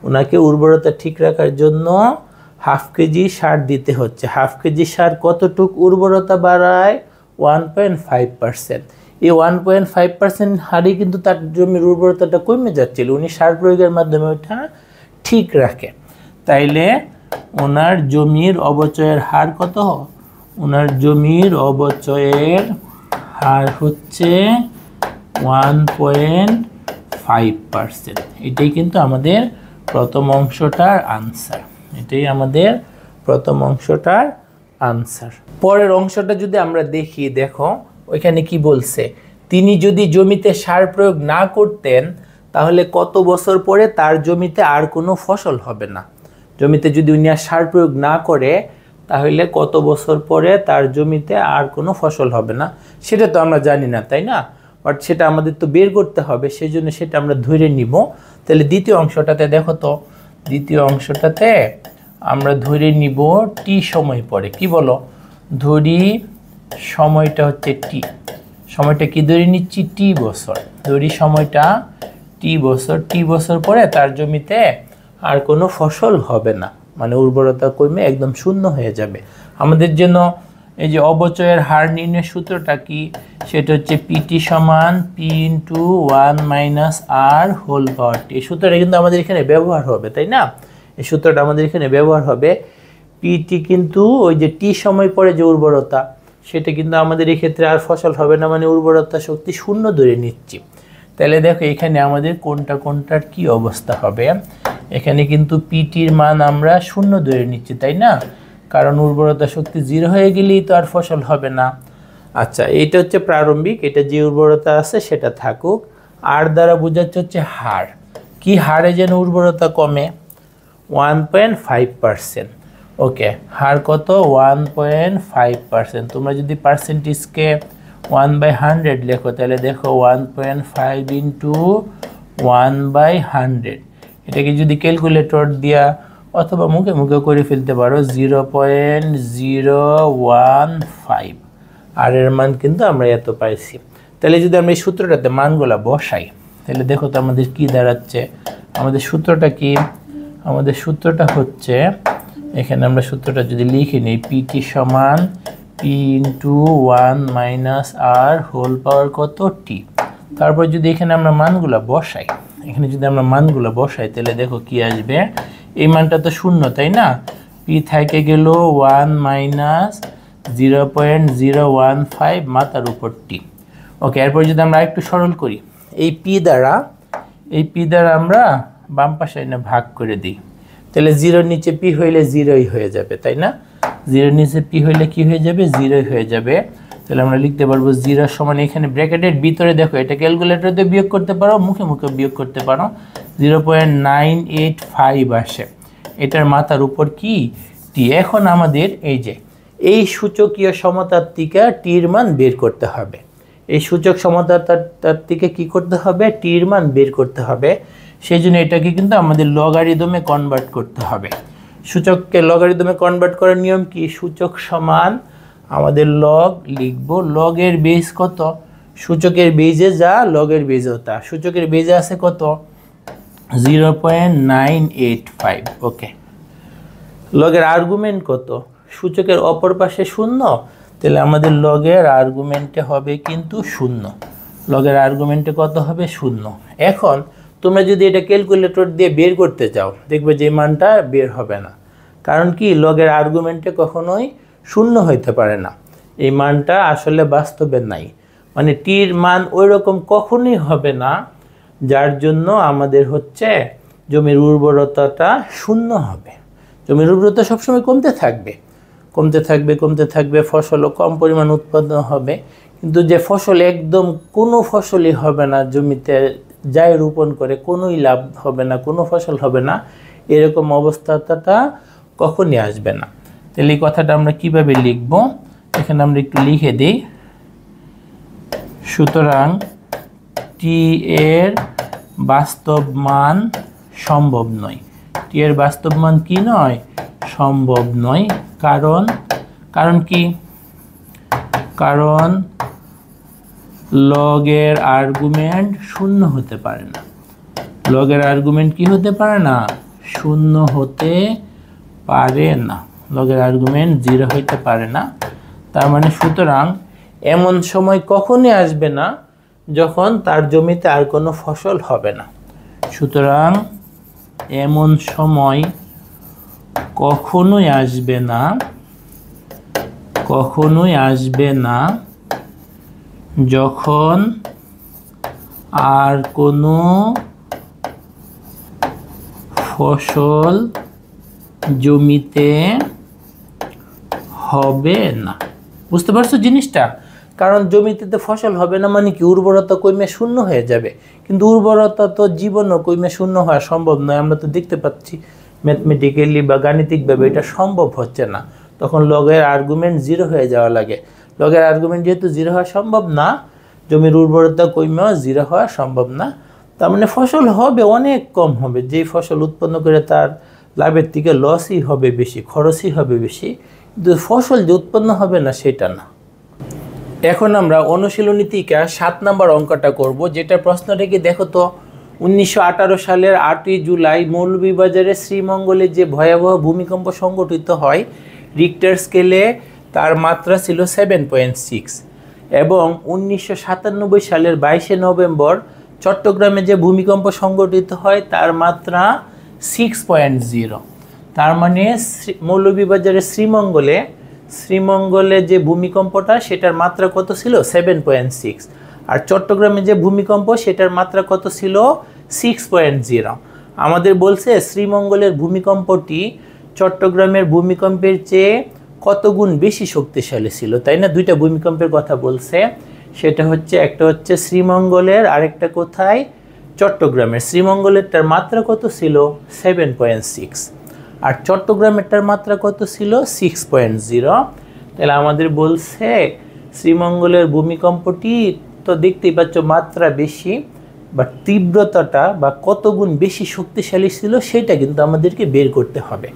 ওনাকে উর্বরতা ঠিক রাখার জন্য হাফ কেজি সার দিতে হচ্ছে। হাফ কেজি সার কতটুক উর্বরতা বাড়ায়? 1.5%। এই 1.5% হারে কিন্তু তার জমির উর্বরতাটা কমে যাচ্ছিল, উনি সার প্রয়োগের মাধ্যমে ওটা ঠিক রাখে। তাইলে ওনার জমির অবচয়ের হার কত? ওনার জমির অবচয়ের হার হচ্ছে 1.5%। এটাই কিন্তু আমাদের প্রথম অংশটার আনসার। এটাই আমাদের প্রথম অংশটার আনসার। পরের অংশটা যদি আমরা দেখি, দেখো ওইখানে কি বলছে? তিনি যদি জমিতে সার প্রয়োগ না করতেন তাহলে কত বছর পরে তার জমিতে আর কোনো ফসল হবে না। জমিতে যদি উনি আর সার প্রয়োগ না করে তাহলে কত বছর পরে তার জমিতে আর কোনো ফসল হবে না, সেটা তো আমরা জানি না, তাই না? বাট সেটা আমাদের তো বের করতে হবে, সেই জন্য সেটা আমরা ধরে নিব। তাহলে দ্বিতীয় অংশটাতে দেখো তো, দ্বিতীয় অংশটাতে আমরা ধরে নিব টি সময় পরে। কি বলো? ধরি সময়টা হচ্ছে টি। সময়টা কি ধরে নিচ্ছি? টি বছর। ধরি সময়টা টি বছর। টি বছর পরে তার জমিতে আর কোনো ফসল হবে না, মানে উর্বরতা কমে একদম শূন্য হয়ে যাবে। আমাদের জন্য এই যে অবচয়ের হার নির্ণয়ের সূত্রটা কি? সেটা হচ্ছে পিটি সমান পি ইন্টু 1 মাইনাস আর হোল পাওয়ার টি। এই সূত্রটা কিন্তু আমাদের এখানে ব্যবহার হবে, তাই না? এই সূত্রটা আমাদের এখানে ব্যবহার হবে। পিটি কিন্তু ওই যে টি সময় পরে যে উর্বরতা, সেটা কিন্তু আমাদের এই ক্ষেত্রে আর ফসল হবে না, মানে উর্বরতা শক্তি শূন্য ধরে নিচ্ছি। তাহলে দেখো এখানে আমাদের কোনটার কি অবস্থা হবে। এখানে কিন্তু পিটির মান আমরা শূন্য ধরে নিচ্ছি, তাই না? কারণ উর্বরতা শক্তি 0 হয়ে গেলেই তো আর ফসল হবে না। আচ্ছা, এটা হচ্ছে প্রারম্ভিক, এটা যে উর্বরতা আছে সেটা থাকুক। আর দ্বারা বোঝাচ্ছে হচ্ছে হার। কি হারে যেন উর্বরতা কমে? 1.5%। ওকে, হার কত? 1.5%। তোমরা যদি পার্সেন্টেজকে 1/100 লেখো তাহলে দেখো 1.5 ইন্টু 1/100, এটাকে যদি ক্যালকুলেটর দিয়া অথবা মুখে মুখে করে ফেলতে পারো 0.015। আর এর মান কিন্তু আমরা এত পাইছি। তাহলে যদি আমরা এই সূত্রটাতে মানগুলা বসাই তাহলে দেখো তো আমাদের কি দাঁড়াচ্ছে। আমাদের সূত্রটা কি? আমাদের সূত্রটা হচ্ছে, এখানে আমরা সূত্রটা যদি লিখে নিই, পিটি সমান পি ইন্টু 1 মাইনাস আর হোল পাওয়ার কত? টি। তারপর যদি এখানে আমরা মানগুলা বসাই, এখানে যদি আমরা মানগুলা বসাই তাহলে দেখো কি আসবে। এই মানটা তো শূন্য, তাই না? পি থেকে গেল 1 মাইনাস 0.015 মাথার উপর টি। ওকে, এরপর যদি আমরা একটু সরল করি, এই পি দ্বারা আমরা বাম পাশে এনে ভাগ করে দিই, তাহলে 0 নিচে পি হইলে 0ই হয়ে যাবে, তাই না? 0 নিচে পি হইলে কি হয়ে যাবে? 0ই হয়ে যাবে। তাহলে আমরা লিখতে পারবো 0 সমান, এখানে ব্র্যাকেটের ভিতরে দেখো, এটা ক্যালকুলেটর দিয়ে বিয়োগ করতে পারো, মুখে মুখে বিয়োগ করতে পারো, 0.985 আসে। এটার মাথার উপর কি? টি। এখন আমাদের এই সূচকীয় সমতাত্ত্বিকা টির মান বের করতে হবে। এই সূচক সমতাত্ত্বিকা কি করতে হবে? টির মান বের করতে হবে। সেই জন্য এটাকে কিন্তু আমাদের লগারিদমে কনভার্ট করতে হবে। সূচককে লগারিদমে কনভার্ট করার নিয়ম কি? সূচক সমান আমাদের লগ লিখবো, লগের বেজ কত? সূচকের বেজে যা, লগের বেজেও তা। সূচকের বেজে আছে কত? 0.985। ওকে, লগের আর্গুমেন্ট কত? সূচকের অপর পাশে 0, তাহলে আমাদের লগের আর্গুমেন্টে হবে কিন্তু 0। লগের আর্গুমেন্টে কত হবে? 0। এখন তোমরা যদি এটা ক্যালকুলেটর দিয়ে বের করতে চাও, দেখবে যে মানটা বের হবে না। কারণ কি? লগের আর্গুমেন্টে কখনোই 0 হইতে পারে না। এই মানটা আসলে বাস্তবে নাই, মানে টির মান ওই রকম কখনোই হবে না, যার জন্য আমাদের জমির উর্বরতাটা 0 হবে। জমির উর্বরতা সবসময় কমতে থাকবে, ফসলও কম পরিমাণ উৎপাদন হবে, কিন্তু যে ফসল একদম কোনো ফসলই হবে না, জমিতে যাই রোপণ করে কোনোই লাভ হবে না, কোনো ফসল হবে না, এরকম অবস্থাটা কখনই আসবে না। তাহলে এই কথাটা আমরা কিভাবে লিখব? এখানে আমরা একটু লিখে দিই। সুতরাং টি এর বাস্তব মান সম্ভব নয়। টি এর বাস্তব মান কি নয়? সম্ভব নয়। কারণ কি? কারণ লগের আর্গুমেন্ট 0 হতে পারে না। লগের আর্গুমেন্ট কি হতে পারে না? 0 হতে পারে না। লগের আর্গুমেন্ট 0 হইতে পারে না। তার মানে সুতরাং এমন সময় কখনই আসবে না যখন তার জমিতে আর কোনো ফসল হবে না। সুতরাং এমন সময় কখনোই আসবে না যখন আর কোনো ফসল জমিতে হবে না। বুঝতে পারছো জিনিসটা? কারণ জমিতে তো ফসল হবে না মানে কি? উর্বরতা কমে 0 হয়ে যাবে। কিন্তু উর্বরতা তো জীবনও কমে 0 হওয়া সম্ভব নয়। আমরা তো দেখতে পাচ্ছি ম্যাথমেটিক্যালি বা গাণিতিকভাবে এটা সম্ভব হচ্ছে না। তখন লগের আর্গুমেন্ট 0 হয়ে যাওয়া লাগে। লগের আর্গুমেন্ট যেহেতু 0 হওয়া সম্ভব না, জমির উর্বরতা কমেও 0 হওয়া সম্ভব না। তার মানে ফসল হবে, অনেক কম হবে। যেই ফসল উৎপন্ন করে তার লাভের থেকে লসই হবে বেশি, খরচই হবে বেশি, কিন্তু ফসল যে উৎপন্ন হবে না সেটা না। এখন আমরা অনুশীলনী থেকে 7 নম্বর অঙ্কটা করব, যেটা প্রশ্নটা কি দেখো তো। 1918 সালের 8ই জুলাই মৌলভীবাজারের শ্রীমঙ্গলে যে ভয়াবহ ভূমিকম্প সংঘটিত হয়, রিক্টার স্কেলে তার মাত্রা ছিল 7.6, এবং 1997 সালের 22শে নভেম্বর চট্টগ্রামে যে ভূমিকম্প সংঘটিত হয় তার মাত্রা 6.0। তার মানে মৌলভীবাজারের শ্রীমঙ্গলে যে ভূমিকম্পটা সেটার মাত্রা কত ছিল? 7.6। আর চট্টগ্রামে যে ভূমিকম্প সেটার মাত্রা কত ছিল? 6.0। আমাদের বলছে শ্রীমঙ্গলের ভূমিকম্পটি চট্টগ্রামের ভূমিকম্পের চেয়ে কত গুণ বেশি শক্তিশালী ছিল, তাই না? দুইটা ভূমিকম্পের কথা বলছে। সেটা একটা হচ্ছে শ্রীমঙ্গলের, আরেকটা কোথায়? চট্টগ্রামের। শ্রীমঙ্গলেরটার মাত্রা কত ছিল? 7.6, আর চট্টগ্রামেরটার মাত্রা কত ছিল? 6.0। তাহলে আমাদের বলছে শ্রীমঙ্গলের ভূমিকম্পটি তো দেখতেই পাচ্ছ মাত্রা বেশি, বা তীব্রতাটা বা কত গুণ বেশি শক্তিশালী ছিল সেটা কিন্তু আমাদেরকে বের করতে হবে।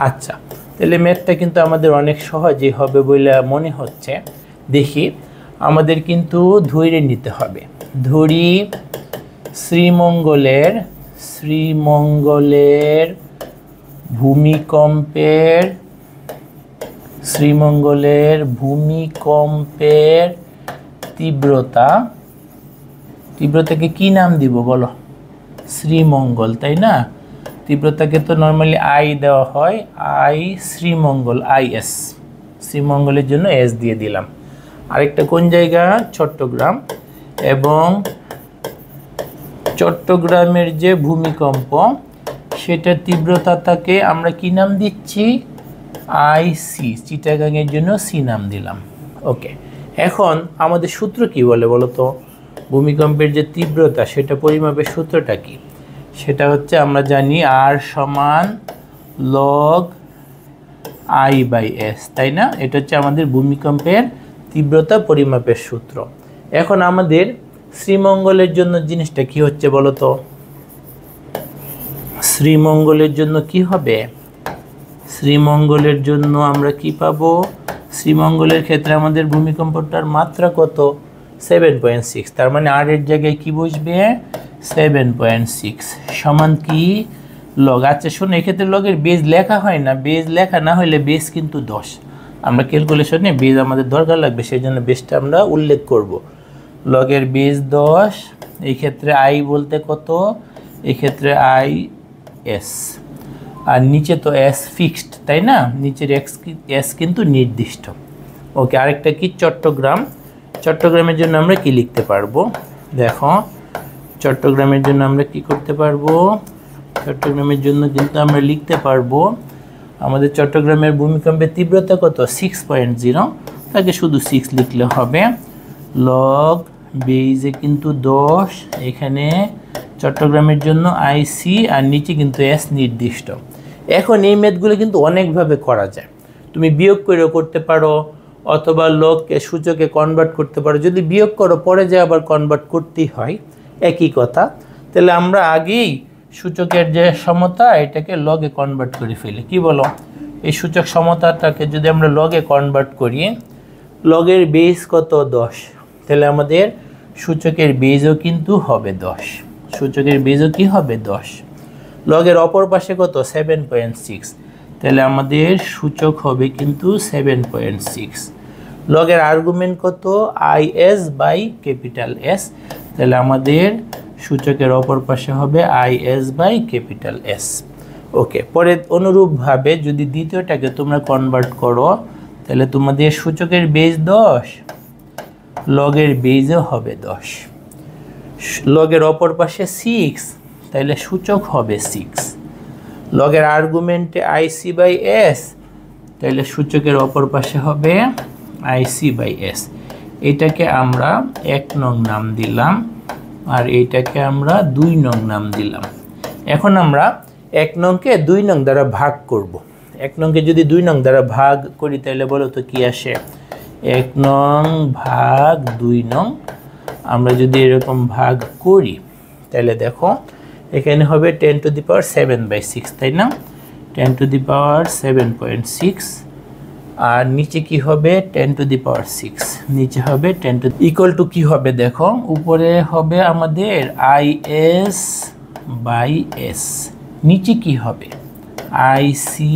আচ্ছা, তাহলে ম্যাথটা কিন্তু আমাদের অনেক সহজই হবে বলে মনে হচ্ছে। দেখি, আমাদের কিন্তু ধরে নিতে হবে। ধরি শ্রীমঙ্গলের ভূমিকম্পের তীব্রতাকে কি নাম দিব বলো? শ্রীমঙ্গল, তাই না? তীব্রতাকে তো নর্মালি আই দেওয়া হয়, আই শ্রীমঙ্গল, IS শ্রীমঙ্গলের জন্য এস দিয়ে দিলাম। আরেকটা কোন জায়গা? চট্টগ্রাম। এবং চট্টগ্রামের যে ভূমিকম্প সেটার তীব্রতাটাকে আমরা কি নাম দিচ্ছি? আইসি। চিটাগাংয়ের জন্য সি নাম দিলাম। ওকে, এখন আমাদের সূত্র কি বলে বলো তো? ভূমিকম্পের যে তীব্রতা সেটা পরিমাপের সূত্রটা কি? সেটা হচ্ছে আমরা জানি আর সমান লগ আই বাই এস, তাই না? এটা হচ্ছে আমাদের ভূমিকম্পের তীব্রতা পরিমাপের সূত্র। এখন আমাদের শ্রীমঙ্গলের জন্য জিনিসটা কি হচ্ছে বলো তো? শ্রীমঙ্গলের জন্য কি হবে? শ্রীমঙ্গলের জন্য আমরা কি পাবো? শ্রীমঙ্গলের ক্ষেত্রে আমাদের ভূমিকম্পটার মাত্রা কত? 7.6। তার মানে আর এর জায়গায় কি বসবে? 7.6 সমান কি? লগ। আচ্ছা শোনো, এক্ষেত্রে লগের বেজ লেখা হয় না। বেজ লেখা না হলে বেজ কিন্তু 10। আমরা ক্যালকুলেশনে বেজ আমাদের দরকার লাগবে, সেই জন্য বেজটা আমরা উল্লেখ করব। লগের বেজ 10। এই ক্ষেত্রে আই বলতে কত? এই ক্ষেত্রে আই এস। আর নিচে তো এস ফিক্সড, তাই না? নিচের এস কিন্তু নির্দিষ্ট। ওকে, আরেকটা কি? চট্টগ্রাম। চট্টগ্রামের জন্য আমরা কি লিখতে পারবো? দেখো, চট্টগ্রামের জন্য আমরা কি করতে পারবো? চট্টগ্রামের জন্য কিন্তু আমরা লিখতে পারবো আমাদের চট্টগ্রামের ভূমিকম্পের তীব্রতা কত? 6.0। তাকে শুধু 6 লিখলে হবে। লগ বেজে কিন্তু 10। এখানে চট্টগ্রামের জন্য আইসি আর নিচে কিন্তু এস নির্দিষ্ট। এখন এই ম্যাথগুলো কিন্তু অনেকভাবে করা যায়। তুমি বিয়োগ করেও করতে পারো, অথবা লগকে সূচকে কনভার্ট করতে পারো। যদি বিয়োগ করো পরে যে আবার কনভার্ট করতেই হয়, একই কথা। তাহলে আমরা আগেই সূচকের যে সমতা এটাকে লগে কনভার্ট করে ফেলি। কি বলো? এই সূচক সমতাটাকে যদি আমরা লগে কনভার্ট করি, লগের বেজ কত? 10। তাহলে আমাদের সূচকের বেজও কিন্তু হবে 10। সূচকের বেজও কি হবে? 10। লগের অপর পাশে কত? 7.6। তাহলে আমাদের সূচক হবে কিন্তু 7.6। লগের আর্গুমেন্ট কত? IS by capital S. তাহলে আমাদের সূচকের অপর পাশে হবে IS by capital S. Okay, পরে অনুরূপভাবে যদি দ্বিতীয়টাকে তোমরা কনভার্ট করো, তাহলে তোমাদের সূচকের বেজ 10, লগের বেজও হবে 10। লগের অপর পাশে 6, তাহলে সূচক হবে 6। লগের আর্গুমেন্টে আইসি বাই এস, তাহলে সূচকের অপর পাশে হবে আইসি বাই এস। এটাকে আমরা 1 নং নাম দিলাম, আর এইটাকে আমরা 2 নং নাম দিলাম। এখন আমরা 1 নংকে 2 নং দ্বারা ভাগ করব। 1 নংকে যদি 2 নং দ্বারা ভাগ করি তাহলে বলো তো কি আসে? 1 নং ভাগ 2 নং। আমরা যদি এরকম ভাগ করি তাহলে দেখো এখানে হবে 10⁻⁷/6, তাই না? 10⁻⁷.6। আর নিচে কি হবে? 10⁻⁶। নিচে হবে 10 ইকুয়াল টু কি হবে দেখো? উপরে হবে আমাদের আইএস বাই এস, নিচে কি হবে? আইসি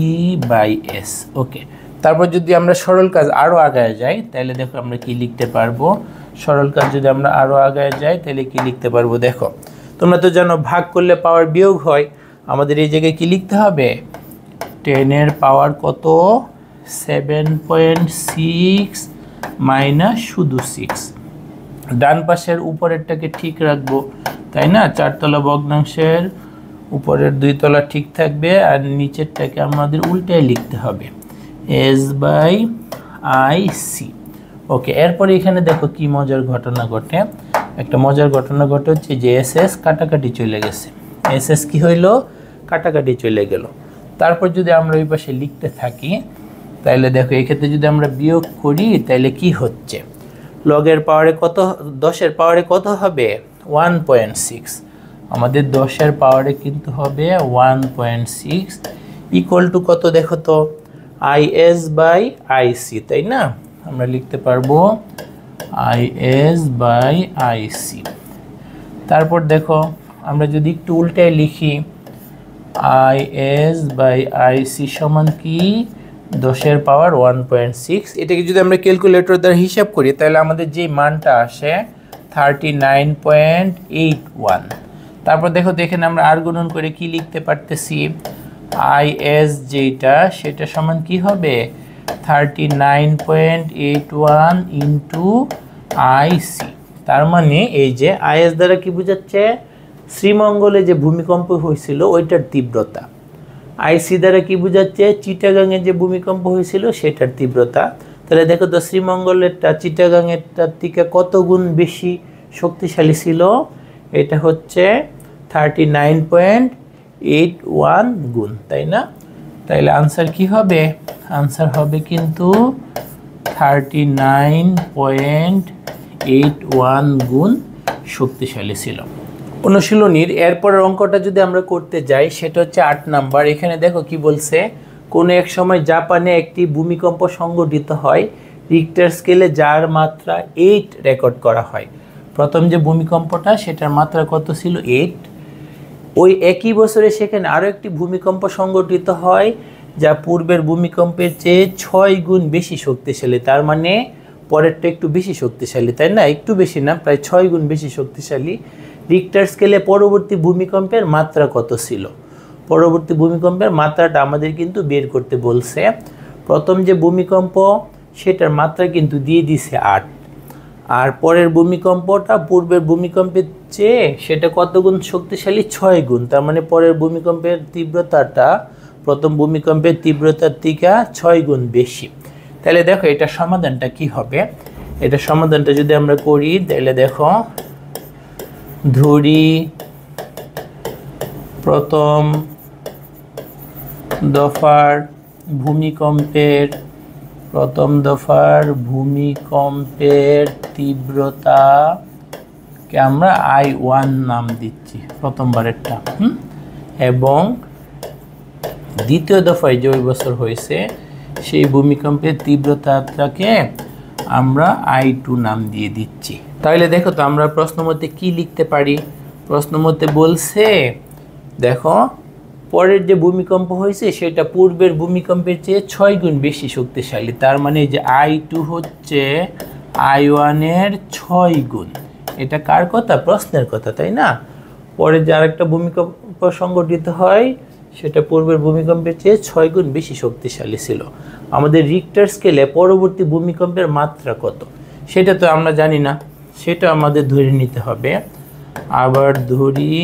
বাই এস। ওকে, তারপর যদি আমরা সরল কাজ আরও আগায় যাই তাহলে দেখো আমরা কি লিখতে পারবো? সরল কাজ যদি আমরা আরও আগায় যাই তাহলে কি লিখতে পারবো? দেখো, তোমরা তো জানো ভাগ করলে পাওয়ার বিয়োগ হয়। আমাদের এই জায়গায় কি লিখতে হবে? 10 এর পাওয়ার কত? 7.6 মাইনাস শুধু 6। ডান পাশের উপরেরটাকে ঠিক রাখবো, তাই না? 4 তলা ভগ্নাংশের উপরের 2 তলা ঠিক থাকবে, আর নিচেরটাকে আমাদের উল্টায় লিখতে হবে, এস বাই আই সি। ওকে, এরপরে এখানে দেখো কি মজার ঘটনা ঘটে। একটা মজার ঘটনা ঘটে হচ্ছে যে এস এস কাটাকাটি চলে গেছে। এস এস কি হইলো? কাটাকাটি চলে গেল। তারপর যদি আমরা ওই পাশে লিখতে থাকি তাহলে দেখো এক্ষেত্রে যদি আমরা বিয়োগ করি তাহলে কি হচ্ছে? লগের পাওয়ারে কত? 10-এর পাওয়ারে কত হবে? 1.6। আমাদের 10-এর পাওয়ারে কিন্তু হবে 1.6 ইকুয়াল টু কত দেখো তো? আইএস বাই আইসি, তাই না? আমরা লিখতে পারবো আইএস বাই আইসি। তারপর দেখো আমরা যদি একটু উল্টায় লিখি, আইএস বাই আইসি সমান কি? 10-এর পাওয়ার 1.6। এটাকে যদি আমরা ক্যালকুলেটর দ্বারা হিসাব করি তাহলে আমাদের যে মানটা আসে 39.81। তারপর দেখো এখানে আমরা আর গুণন করে কি লিখতে পারতেছি? আইএস যেটা সেটা সমান কি হবে? 39.81 ইন্টু আইসি। তার মানে এই যে আইএস দ্বারা কি বোঝাচ্ছে, শ্রীমঙ্গলে যে ভূমিকম্প হয়েছিল ওইটার তীব্রতা। আইসি দ্বারা কি বোঝাচ্ছে, চিটাগাংয়ে যে ভূমিকম্প হয়েছিল সেটার তীব্রতা। তাহলে দেখো তো শ্রীমঙ্গলেরটা চিটাগাংয়েরটার থেকে কত গুণ বেশি শক্তিশালী ছিল, এটা হচ্ছে 39.81 গুণ, তাই না? তাইলে আনসার কি হবে, আনসার হবে কিন্তু 39.81 গুণ শক্তিশালী ছিল। অনুশীলনীর এরপরের অঙ্কটা যদি আমরা করতে যাই সেটা হচ্ছে 8 নাম্বার। এখানে দেখো কি বলছে, কোনো এক সময় জাপানে একটি ভূমিকম্প সংঘটিত হয় রিক্টার স্কেলে যার মাত্রা 8 রেকর্ড করা হয়। প্রথম যে ভূমিকম্পটা সেটার মাত্রা কত ছিল, 8। ওই একই বছরে সেখানে আরও একটি ভূমিকম্প সংঘটিত হয় যা পূর্বের ভূমিকম্পের চেয়ে 6 গুণ বেশি শক্তিশালী। তার মানে পরেরটা একটু বেশি শক্তিশালী, তাই না? একটু বেশি না, প্রায় 6 গুণ বেশি শক্তিশালী। রিক্টার স্কেলে পরবর্তী ভূমিকম্পের মাত্রা কত ছিল? পরবর্তী ভূমিকম্পের মাত্রাটা আমাদের কিন্তু বের করতে বলছে। প্রথম যে ভূমিকম্প সেটার মাত্রা কিন্তু দিয়ে দিছে 8, আর পরের ভূমিকম্পটা পূর্বের ভূমিকম্পের চেয়ে সেটা কত গুণ শক্তিশালী, 6 গুণ। তার মানে পরের ভূমিকম্পের তীব্রতাটা প্রথম ভূমিকম্পের তীব্রতার থেকে 6 গুণ বেশি। তাহলে দেখো এটা সমাধানটা কি হবে, এটা সমাধানটা যদি আমরা করি তাহলে দেখো, ধরি প্রথম দফার ভূমিকম্পের তীব্রতাকে আমরা I1 নাম দিচ্ছি প্রথমবারেরটা, এবং দ্বিতীয় দফায় যে ওই বছর হয়েছে সেই ভূমিকম্পের তীব্রতাটাকে আমরা I2 নাম দিয়ে দিচ্ছি। তাহলে দেখো তো আমরা প্রশ্নমতে কি লিখতে পারি। প্রশ্নমতে বলছে দেখো, পরের যে ভূমিকম্প হয়েছে সেটা পূর্বের ভূমিকম্পের চেয়ে 6 গুণ বেশি শক্তিশালী। তার মানে যে I2 হচ্ছে I1 এর 6 গুণ। এটা কার কথা, প্রশ্নের কথা, তাই না? পরে যে আরেকটা ভূমিকম্প সংঘটিত হয় সেটা পূর্বের ভূমিকম্পের চেয়ে 6 গুণ বেশি শক্তিশালী ছিল। আমাদের রিক্টার স্কেলে পরবর্তী ভূমিকম্পের মাত্রা কত সেটা তো আমরা জানি না, সেটা আমাদের ধরে নিতে হবে। আবার ধরি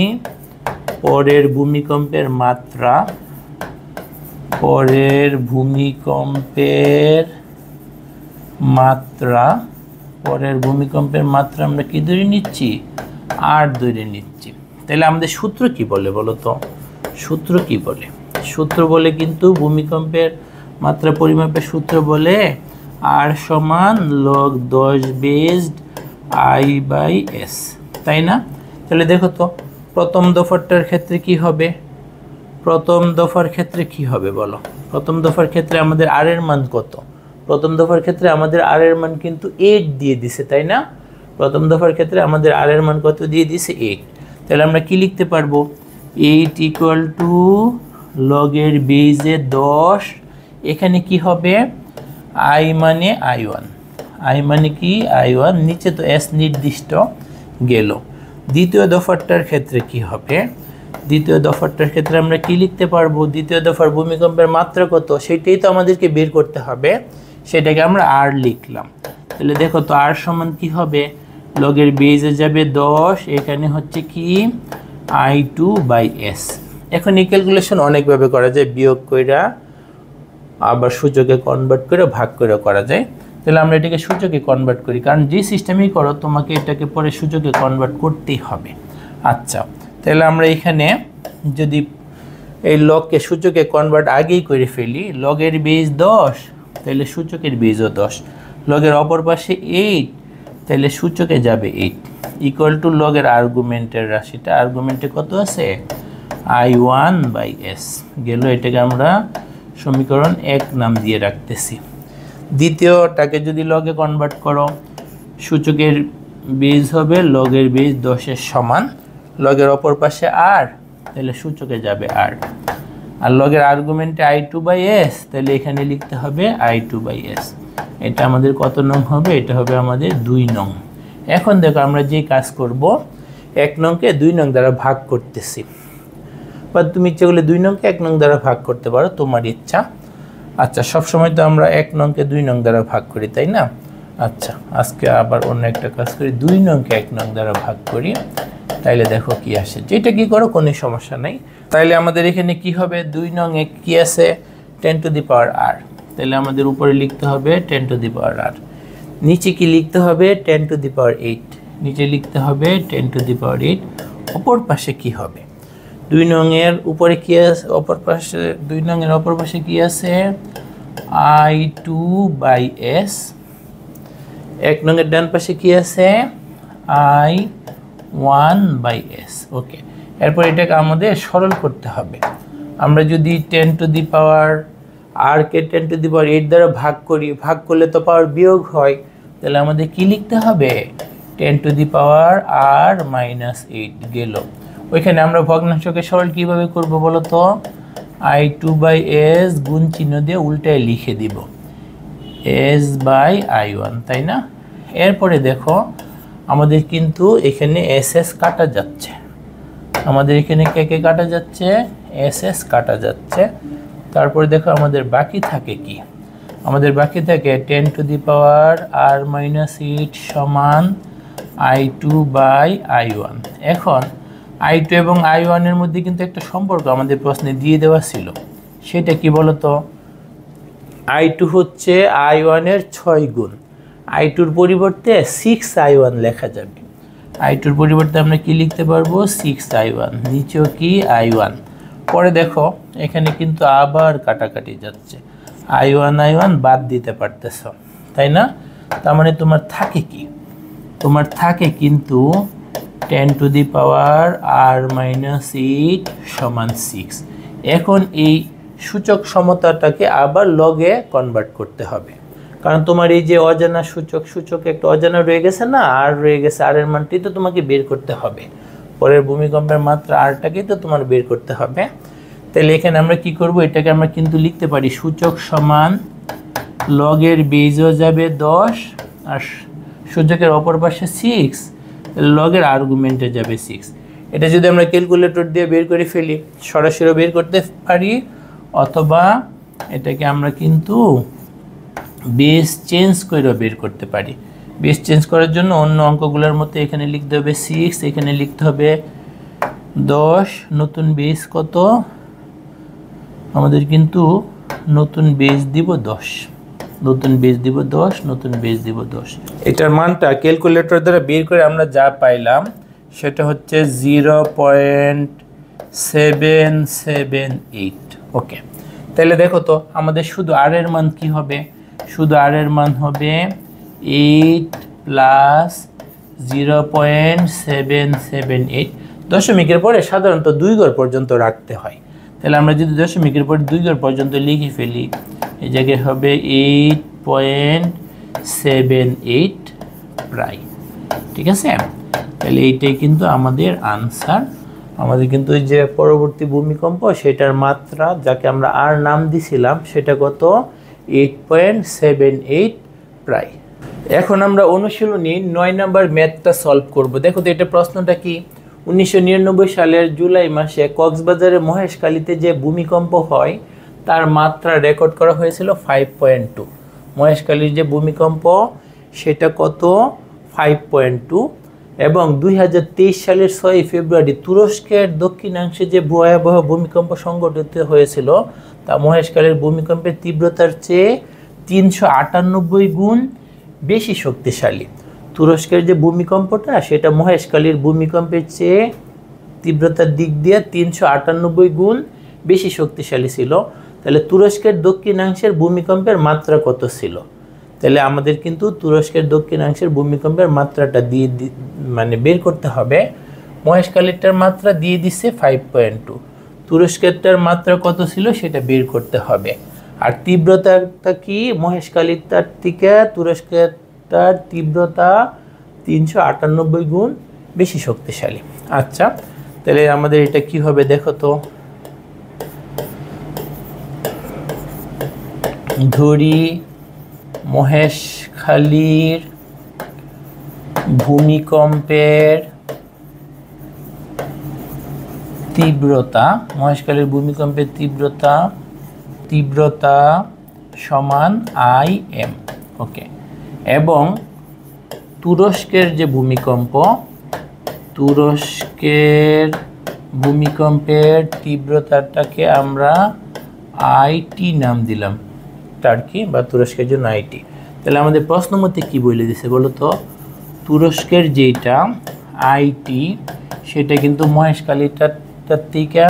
পরের ভূমিকম্পের মাত্রা, পরের ভূমিকম্পের মাত্রা আমরা কি ধরে নিচ্ছি, 8 ধরে নিচ্ছি। তাহলে আমাদের সূত্র কি বলে বলো তো, সূত্র কি বলে? সূত্র বলে কিন্তু ভূমিকম্পের মাত্রা পরিমাপের সূত্র বলে R সমান log 10 বেসড I/S, তাই না? তাহলে দেখো তো প্রথম দফাটার ক্ষেত্রে কি হবে, প্রথম দফার ক্ষেত্রে কি হবে বলো? প্রথম দফার ক্ষেত্রে আমাদের R এর মান কত? প্রথম দফার ক্ষেত্রে আমাদের R এর মান কিন্তু 8 দিয়ে দিছে, তাই না? প্রথম দফার ক্ষেত্রে আমাদের R এর মান কত দিয়ে দিছে, 8। তাহলে আমরা কি লিখতে পারবো, 8 ইকুয়াল টু লগের বেজে 10। এখানে কি হবে, I মানে I1, I মানে কি I1, নিচে তো S নির্দিষ্ট গেল। দ্বিতীয় দফাটার ক্ষেত্রে কি হবে, দ্বিতীয় দফাটার ক্ষেত্রে আমরা কি লিখতে পারবো, দ্বিতীয় দফার ভূমিকম্পের মাত্রা কত সেটাই তো আমাদেরকে বের করতে হবে, সেটাকে আমরা R লিখলাম। তাহলে দেখো তো R সমান কি হবে, লগের বেজে যাবে 10, এখানে হচ্ছে কি I2/S। এখন এই ক্যালকুলেশন অনেকভাবে করা যায়, বিয়োগ কইরা আবার সূচকে কনভার্ট করে ভাগ করে করা যায়। তাহলে আমরা এটাকে সূচকে কনভার্ট করি, কারণ যে সিস্টেমেই করো তোমাকে এটাকে পরে সূচকে কনভার্ট করতেই হবে। আচ্ছা, তাহলে আমরা এখানে যদি এই লগকে সূচকে কনভার্ট আগেই করে ফেলি, লগের বেজ 10 তাহলে সূচকের বেজও 10, লগের অপর পাশে 8 তাহলে সূচকে যাবে 8, ইকুয়াল টু লগের আর্গুমেন্টের রাশিটা, আর্গুমেন্টে কত আছে, I1/S গেল। এটাকে আমরা সমীকরণ 1 নাম দিয়ে রাখতেছি। দ্বিতীয়টাকে যদি লগে কনভার্ট করো, সূচকের বেজ হবে লগের বেজ 10 সমান, লগের অপর পাশে R তাহলে সূচকে যাবে R, আর লগের আর্গুমেন্টে I2/S তাহলে এখানে লিখতে হবে I2/S। এটা আমাদের কত নং হবে, এটা হবে আমাদের 2 নং। এখন দেখো আমরা যে কাজ করব, 1 নংকে 2 নং দ্বারা ভাগ করতেছি, বা তুমি ইচ্ছে করলে 2 নংকে 1 নং দ্বারা ভাগ করতে পারো, তোমার ইচ্ছা। আচ্ছা, সবসময় তো আমরা 1 নংকে 2 নং দ্বারা ভাগ করি, তাই না? আচ্ছা, আজকে আবার অন্য একটা কাজ করি, 2 নংকে 1 নং দ্বারা ভাগ করি, তাইলে দেখো কি আসে। যেটা কি করো কোনো সমস্যা নাই। তাইলে আমাদের এখানে কি হবে, 2 নং এ কি আছে, 10 টু দি পাওয়ার r। তাহলে আমাদের উপরে লিখতে হবে 10 টু দি পাওয়ার r, নিচে কি লিখতে হবে 10 টু দি পাওয়ার 8, নিচে লিখতে হবে 10 টু দি পাওয়ার 8। অপর পাশে কি হবে, 2 নং এর উপরে কি আছে, অপর পাশে 2 নং এর অপর পাশে কি আছে, i2/s। 1 নং এর ডান পাশে কি আছে, i1/s। ওকে, এরপর এটাকে আমাদের সরল করতে হবে। আমরা যদি 10 টু দি পাওয়ার r কে 10 টু দি পাওয়ার 8 দ্বারা ভাগ করি, ভাগ করলে তো পাওয়ার বিয়োগ হয়, তাহলে আমাদের কি লিখতে হবে, 10 to the power r minus 8 গেল। ওইখানে আমরা ভগ্নাংশকে সরল কিভাবে করব বলো তো, i2/s গুণ চিহ্ন দিয়ে উল্টায় লিখে দিব s/i1, তাই না? এরপরে দেখো আমাদের কিন্তু এখানে ss কাটা যাচ্ছে, আমাদের এখানে কে কে কাটা যাচ্ছে, ss কাটা যাচ্ছে। তারপরে দেখো আমাদের বাকি থাকে কি, আমাদের বাকি থাকে 10 to the power r minus 8 সমান i2/i1। এখন i2 এবং i1 এর মধ্যে কিন্তু একটা সম্পর্ক আমাদের প্রশ্নে দিয়ে দেওয়া ছিল, সেটা কি বলতো, i2 হচ্ছে i1 এর 6 গুণ, i2 এর পরিবর্তে 6i1 লেখা যাবে। i2 এর পরিবর্তে আমরা কি লিখতে পারবো, 6i1, নিচেও কি i1। পরে দেখো এখানে কিন্তু আবার কাটাকাটি যাচ্ছে, i1 বাদ দিতে পারতেছ, তাই না? তার মানে তোমার থাকে কি, তোমার থাকে কিন্তু 10 to the power r minus 8 সমান 6। এখন এই সূচক সমতাটাকে আবার লগে কনভার্ট করতে হবে, কারণ তোমার এই যে অজানা সূচক একটা অজানা রয়ে গেছে না, আর রয়ে গেছে, আর এর মানটি তো তোমাকে বের করতে হবে, পরের ভূমিকম্পের মাত্রা আরটাকেই তো তোমার বের করতে হবে। তাহলে এখানে আমরা কি করব, এটাকে আমরা কিন্তু লিখতে পারি সূচক সমান লগের বেজও যাবে 10 আর সূচকের অপর পাশে 6, লগের আর্গুমেন্টে যাবে 6। এটা যদি আমরা ক্যালকুলেটর দিয়ে বের করে ফেলি, সরাসরি বের করতে পারি, অথবা এটাকে আমরা কিন্তু বেস চেঞ্জ করে বের করতে পারি। বেস চেঞ্জ করার জন্য অন্য অঙ্কগুলোর মতো এখানে লিখতে হবে 6, এখানে লিখতে হবে 10, নতুন বেস কত, আমাদের কিন্তু নতুন বেস দিব 10, নতুন বেস দিব 10, নতুন বেস দিব 10। এটার মানটা ক্যালকুলেটর দ্বারা বের করে আমরা যা পাইলাম সেটা হচ্ছে 0.778। ওকে, তাহলে দেখো তো আমাদের শুধু আর এর মান কি হবে, শুধু আর এর মান হবে 8 প্লাস 0.778। দশমিকের পরে সাধারণত 2 ঘর পর্যন্ত রাখতে হয়, তাহলে আমরা যদি দশমিকের পরে 2 ঘর পর্যন্ত লিখে ফেলি, এই জায়গায় হবে 8.78 প্রায়, ঠিক আছে? তাহলে এইটাই কিন্তু আমাদের আনসার। আমাদের কিন্তু ওই যে পরবর্তী ভূমিকম্প সেটার মাত্রা যাকে আমরা আর নাম দিছিলাম সেটা কত, 8.78 প্রায়। এখন আমরা অনুশীলনী 9 নম্বর ম্যাথটা সলভ করব। দেখো তো এটা প্রশ্নটা কি, 1999 সালের জুলাই মাসে কক্সবাজারের মহেশখালীতে যে ভূমিকম্প হয় তার মাত্রা রেকর্ড করা হয়েছিল 5.2। মহেশখালীর যে ভূমিকম্প সেটা কত, 5.2। এবং 2023 সালের 6 ফেব্রুয়ারি তুরস্কের দক্ষিণাংশে যে ভয়াবহ ভূমিকম্প সংঘটিত হয়েছিল তা মহেশখালীর ভূমিকম্পের তীব্রতার চেয়ে 398 গুণ বেশি শক্তিশালী। তুরস্কের যে ভূমিকম্পটা সেটা মহেশখালীর ভূমিকম্পের চেয়ে তীব্রতার দিক দিয়ে 398 গুণ বেশি শক্তিশালী ছিল। তাহলে তুরস্কের দক্ষিণাংশের ভূমিকম্পের মাত্রা কত ছিল? তাহলে আমাদের কিন্তু তুরস্কের দক্ষিণাংশের ভূমিকম্পের মাত্রাটা দিয়ে মানে বের করতে হবে। মহেশখালীরটার মাত্রা দিয়ে দিচ্ছে 5.2, তুরস্কেরটার মাত্রা কত ছিল সেটা বের করতে হবে। আর তীব্রতাটা কি, মহেশখালীরটার থেকে তুরস্কেরটার তীব্রতা 398 গুণ বেশি শক্তিশালী। আচ্ছা, তাহলে আমাদের এটা কি হবে দেখো তো, ধরি মহেশখালীর ভূমিকম্পের তীব্রতা, মহেশখালীর ভূমিকম্পের তীব্রতা সমান IM। ওকে, এবং তুরস্কের যে ভূমিকম্প, তুরস্কের ভূমিকম্পের তীব্রতাটাকে আমরা IT নাম দিলাম, টার্কি বা তুরস্কের জন্য IT। তাহলে আমাদের প্রশ্ন মতে কী বলে দিছে বলো তো, তুরস্কের যেটা IT সেটা কিন্তু মহেশখালীটার থেকে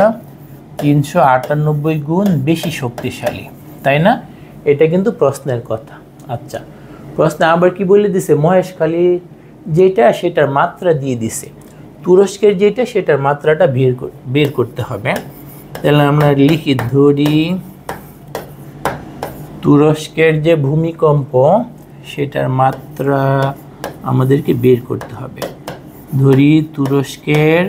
398 গুণ বেশি শক্তিশালী, তাই না? এটা কিন্তু প্রশ্নের কথা। আচ্ছা, প্রশ্নে আবার কি বলে দিছে, মহেশখালী যেটা সেটার মাত্রা দিয়ে দিছে, তুরস্কের যেটা সেটার মাত্রাটা বের করতে হবে। তাহলে আমরা লিখি, ধরি তুরস্কের যে ভূমিকম্প সেটার মাত্রা আমাদেরকে বের করতে হবে। ধরি তুরস্কের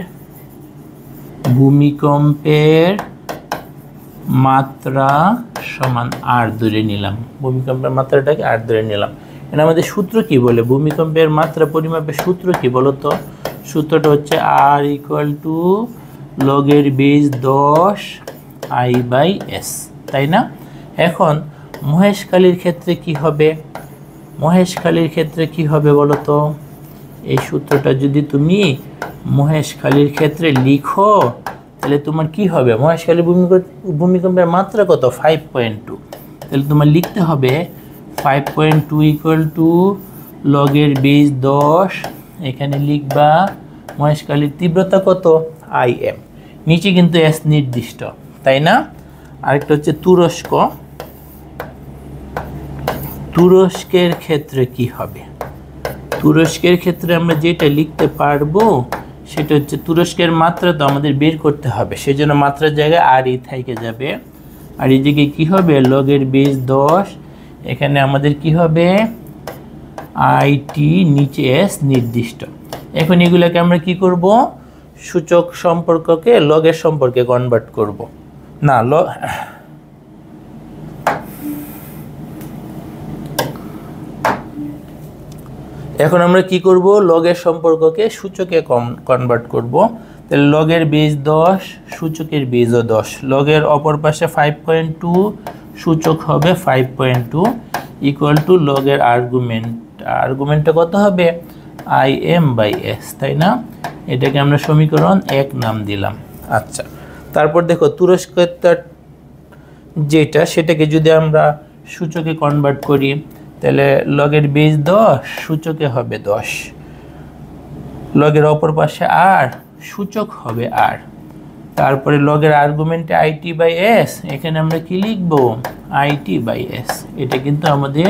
ভূমিকম্পের মাত্রা সমান R ধরে নিলাম, ভূমিকম্পের মাত্রাটাকে R ধরে নিলাম। এটা আমাদের সূত্র কি বলে, ভূমিকম্পের মাত্রা পরিমাপের সূত্র কি বলো তো? সূত্রটা হচ্ছে R = লগের বেজ 10 I/S, তাই না? এখন মহেশখালীর ক্ষেত্রে কি হবে, মহেশখালীর ক্ষেত্রে কি হবে বলো তো? এই সূত্রটা যদি তুমি মহেশখালীর ক্ষেত্রে লিখো তাহলে তোমার কি হবে, মহেশখালীর ভূমিকম্পের মাত্রা কত, 5.2। তাহলে তোমার লিখতে হবে 5.2 = লগের বেজ 10, এখানে লিখবা মহেশখালীর তীব্রতা কত, IM, নিচে কিন্তু S নির্দিষ্ট, তাই না? আরেকটা হচ্ছে তুরস্ক, তুরস্কের ক্ষেত্রে কি হবে, তুরস্কের ক্ষেত্রে আমরা যেটা লিখতে পারবো সেটা হচ্ছে তুরস্কের মাত্রা তো আমাদের বের করতে হবে, সেজন্য মাত্রার জায়গায় RE থেকে যাবে। আর এই দিকে কী হবে, লগের বেজ 10, এখানে আমাদের কি হবে IT, নিচে S নির্দিষ্ট। এখন এগুলোকে আমরা কি করব, সূচক সম্পর্ককে লগের সম্পর্কে কনভার্ট করব। না, এখন আমরা কি করব, লগের সম্পর্ককে সূচকে কনভার্ট করব। তাহলে লগের বেজ 10, সূচকের বেজও 10, লগের অপর পাশে 5.2, সূচক হবে 5.2 = লগের আর্গুমেন্টটা কত হবে, IM/S, তাই না? এটাকে আমরা সমীকরণ 1 নাম দিলাম। আচ্ছা, তারপর দেখো তুরস্কের যেটা সেটাকে যদি আমরা সূচকে কনভার্ট করি তাহলে লগের বেজ 10, সূচকে হবে 10, লগের অপর পাশে R, সূচক হবে R, তারপরে লগের আর্গুমেন্টে IT/S, এখানে আমরা কি লিখব, IT/S। এটা কিন্তু আমাদের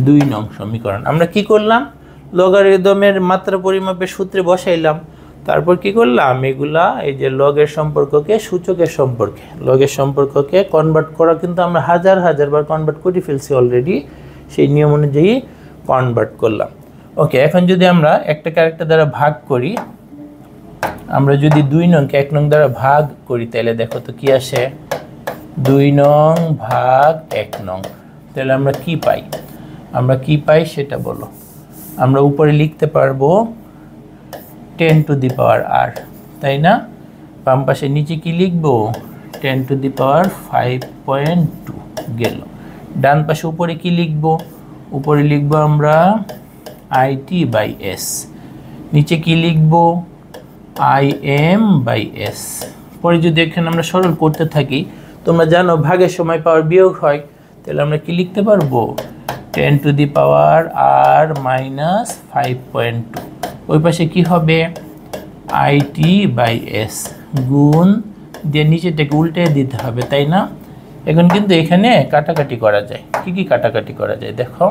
2 নং সমীকরণ। আমরা কি করলাম, লগারিদমের মাত্রা পরিমাপের সূত্রে বসাইলাম, তারপর কি করলাম, এগুলা এই যে লগের সম্পর্ককে সূচকের সম্পর্কে, লগের সম্পর্ককে কনভার্ট করা কিন্তু আমরা হাজার বার কনভার্ট করে ফেলছি অলরেডি, সেই নিয়ম অনুযায়ী কনভার্ট করলাম। ওকে, এখন যদি আমরা একটাকে আরেকটা দ্বারা ভাগ করি, আমরা যদি 2 নংকে 1 নং দ্বারা ভাগ করি তাহলে দেখো তো কি আসে, 2 নং ভাগ 1 নং। তাহলে আমরা কি পাই, আমরা কি পাই সেটা বলো। আমরা উপরে লিখতে পারবো 10⁻⁻R, তাই না? বাম পাশে নিচে কি লিখবো, 10⁻5.2 গেল। ডান পাশে উপরে কি লিখবো, উপরে লিখবো আমরা IT/S, নিচে কি লিখবো, IM/S। পরে যদি এখানে আমরা সরল করতে থাকি, তোমরা জানো ভাগের সময় পাওয়ার বিয়োগ হয়, তাহলে আমরা কি লিখতে পারবো, 10⁻R-5.2, ওই পাশে কি হবে, IT/S গুণ দিয়ে নিচেটাকে উল্টে দিতে হবে, তাই না? এখন কিন্তু এখানে কাটাকাটি করা যায়, কি কাটাকাটি করা যায় দেখো,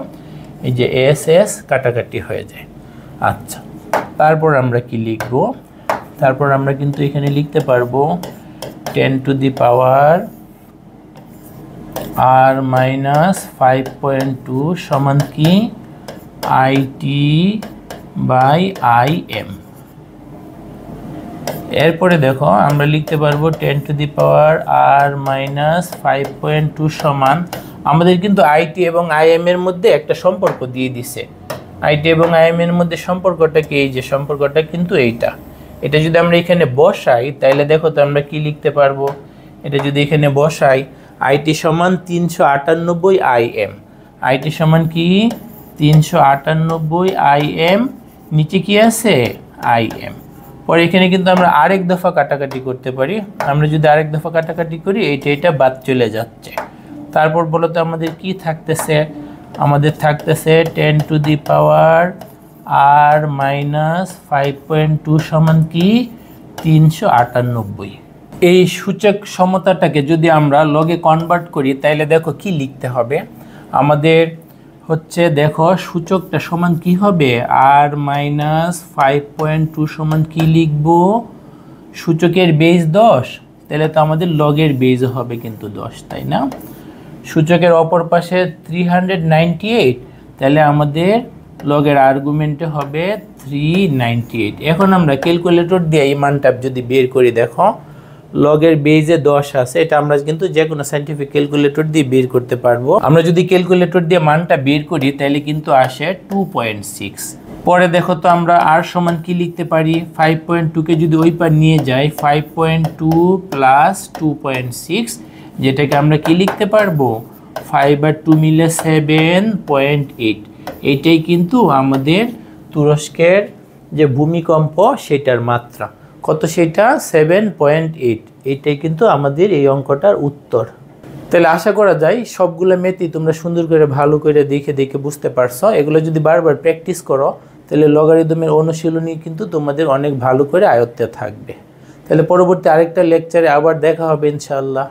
এই যে SS কাটাকাটি হয়ে যায়। আচ্ছা, তারপর আমরা কি লিখব, তারপর আমরা কিন্তু এখানে লিখতে পারবো 10⁻R-5.2 সমান কি, IT/IM। এরপরে দেখো আমরা লিখতে পারবো 10⁻R-5.2 সমান, আমাদের কিন্তু IT এবং IM এর মধ্যে একটা সম্পর্ক দিয়ে দিছে। IT এবং IM এর মধ্যে সম্পর্কটা কি, এই যে সম্পর্কটা কিন্তু এইটা, এটা যদি আমরা এখানে বসাই তাহলে দেখো তো আমরা কি লিখতে পারবো, এটা যদি এখানে বসাই আইটি সমান 398 IM। আইটি সমান কি 398 IM, নিচে কি আছে IM। পরে এখানে কিন্তু আমরা আরেক দফা কাটাকাটি করতে পারি। আমরা যদি আরেক দফা কাটাকাটি করি এটা বাদ চলে যাচ্ছে। তারপর বলো তো আমাদের কি থাকতেছে, আমাদের থাকতেছে 10 to the power r minus 5.2 সমান কি 398। এই সূচক সমতাটাকে যদি আমরা লগে কনভার্ট করি তাহলে দেখো কি লিখতে হবে আমাদের হচ্ছে, দেখো সূচকটা সমান কি হবে r মাইনাস 5.2 সমান কি লিখব, সূচকের বেজ 10, তাহলে তো আমাদের লগের বেজ হবে কিন্তু 10, তাই না? সূচকের অপর পাশে 398, তাহলে আমাদের লগের আর্গুমেন্টে হবে 398। এখন আমরা ক্যালকুলেটর দিয়ে এই মানটা যদি বের করি, দেখো লগের বেজে 10 আছে, এটা আমরা কিন্তু যে কোনো সায়েন্টিফিক ক্যালকুলেটর দিয়ে বের করতে পারবো। আমরা যদি ক্যালকুলেটর দিয়ে মানটা বের করি তাহলে কিন্তু আসে 2.6। পরে দেখো তো আমরা আর সমান কি লিখতে পারি, 5.2 কে যদি ওই পার নিয়ে যাই 5.2 প্লাস 2.6, যেটাকে আমরা কি লিখতে পারবো 5 আর 2 মিলে 7.8। এইটাই কিন্তু আমাদের তুরস্কের যে ভূমিকম্প সেটার মাত্রা কত, সেটা 7.8। এইটাই কিন্তু আমাদের এই অঙ্কটার উত্তর। তাহলে আশা করা যায় সবগুলো ম্যাথই তোমরা সুন্দর করে ভালো করে দেখে বুঝতে পারছো। এগুলো যদি বারবার প্র্যাকটিস করো তাহলে লগারিদমের অনুশীলনী কিন্তু তোমাদের অনেক ভালো করে আয়ত্তে থাকবে। তাহলে পরবর্তী আরেকটা লেকচারে আবার দেখা হবে ইনশাআল্লাহ।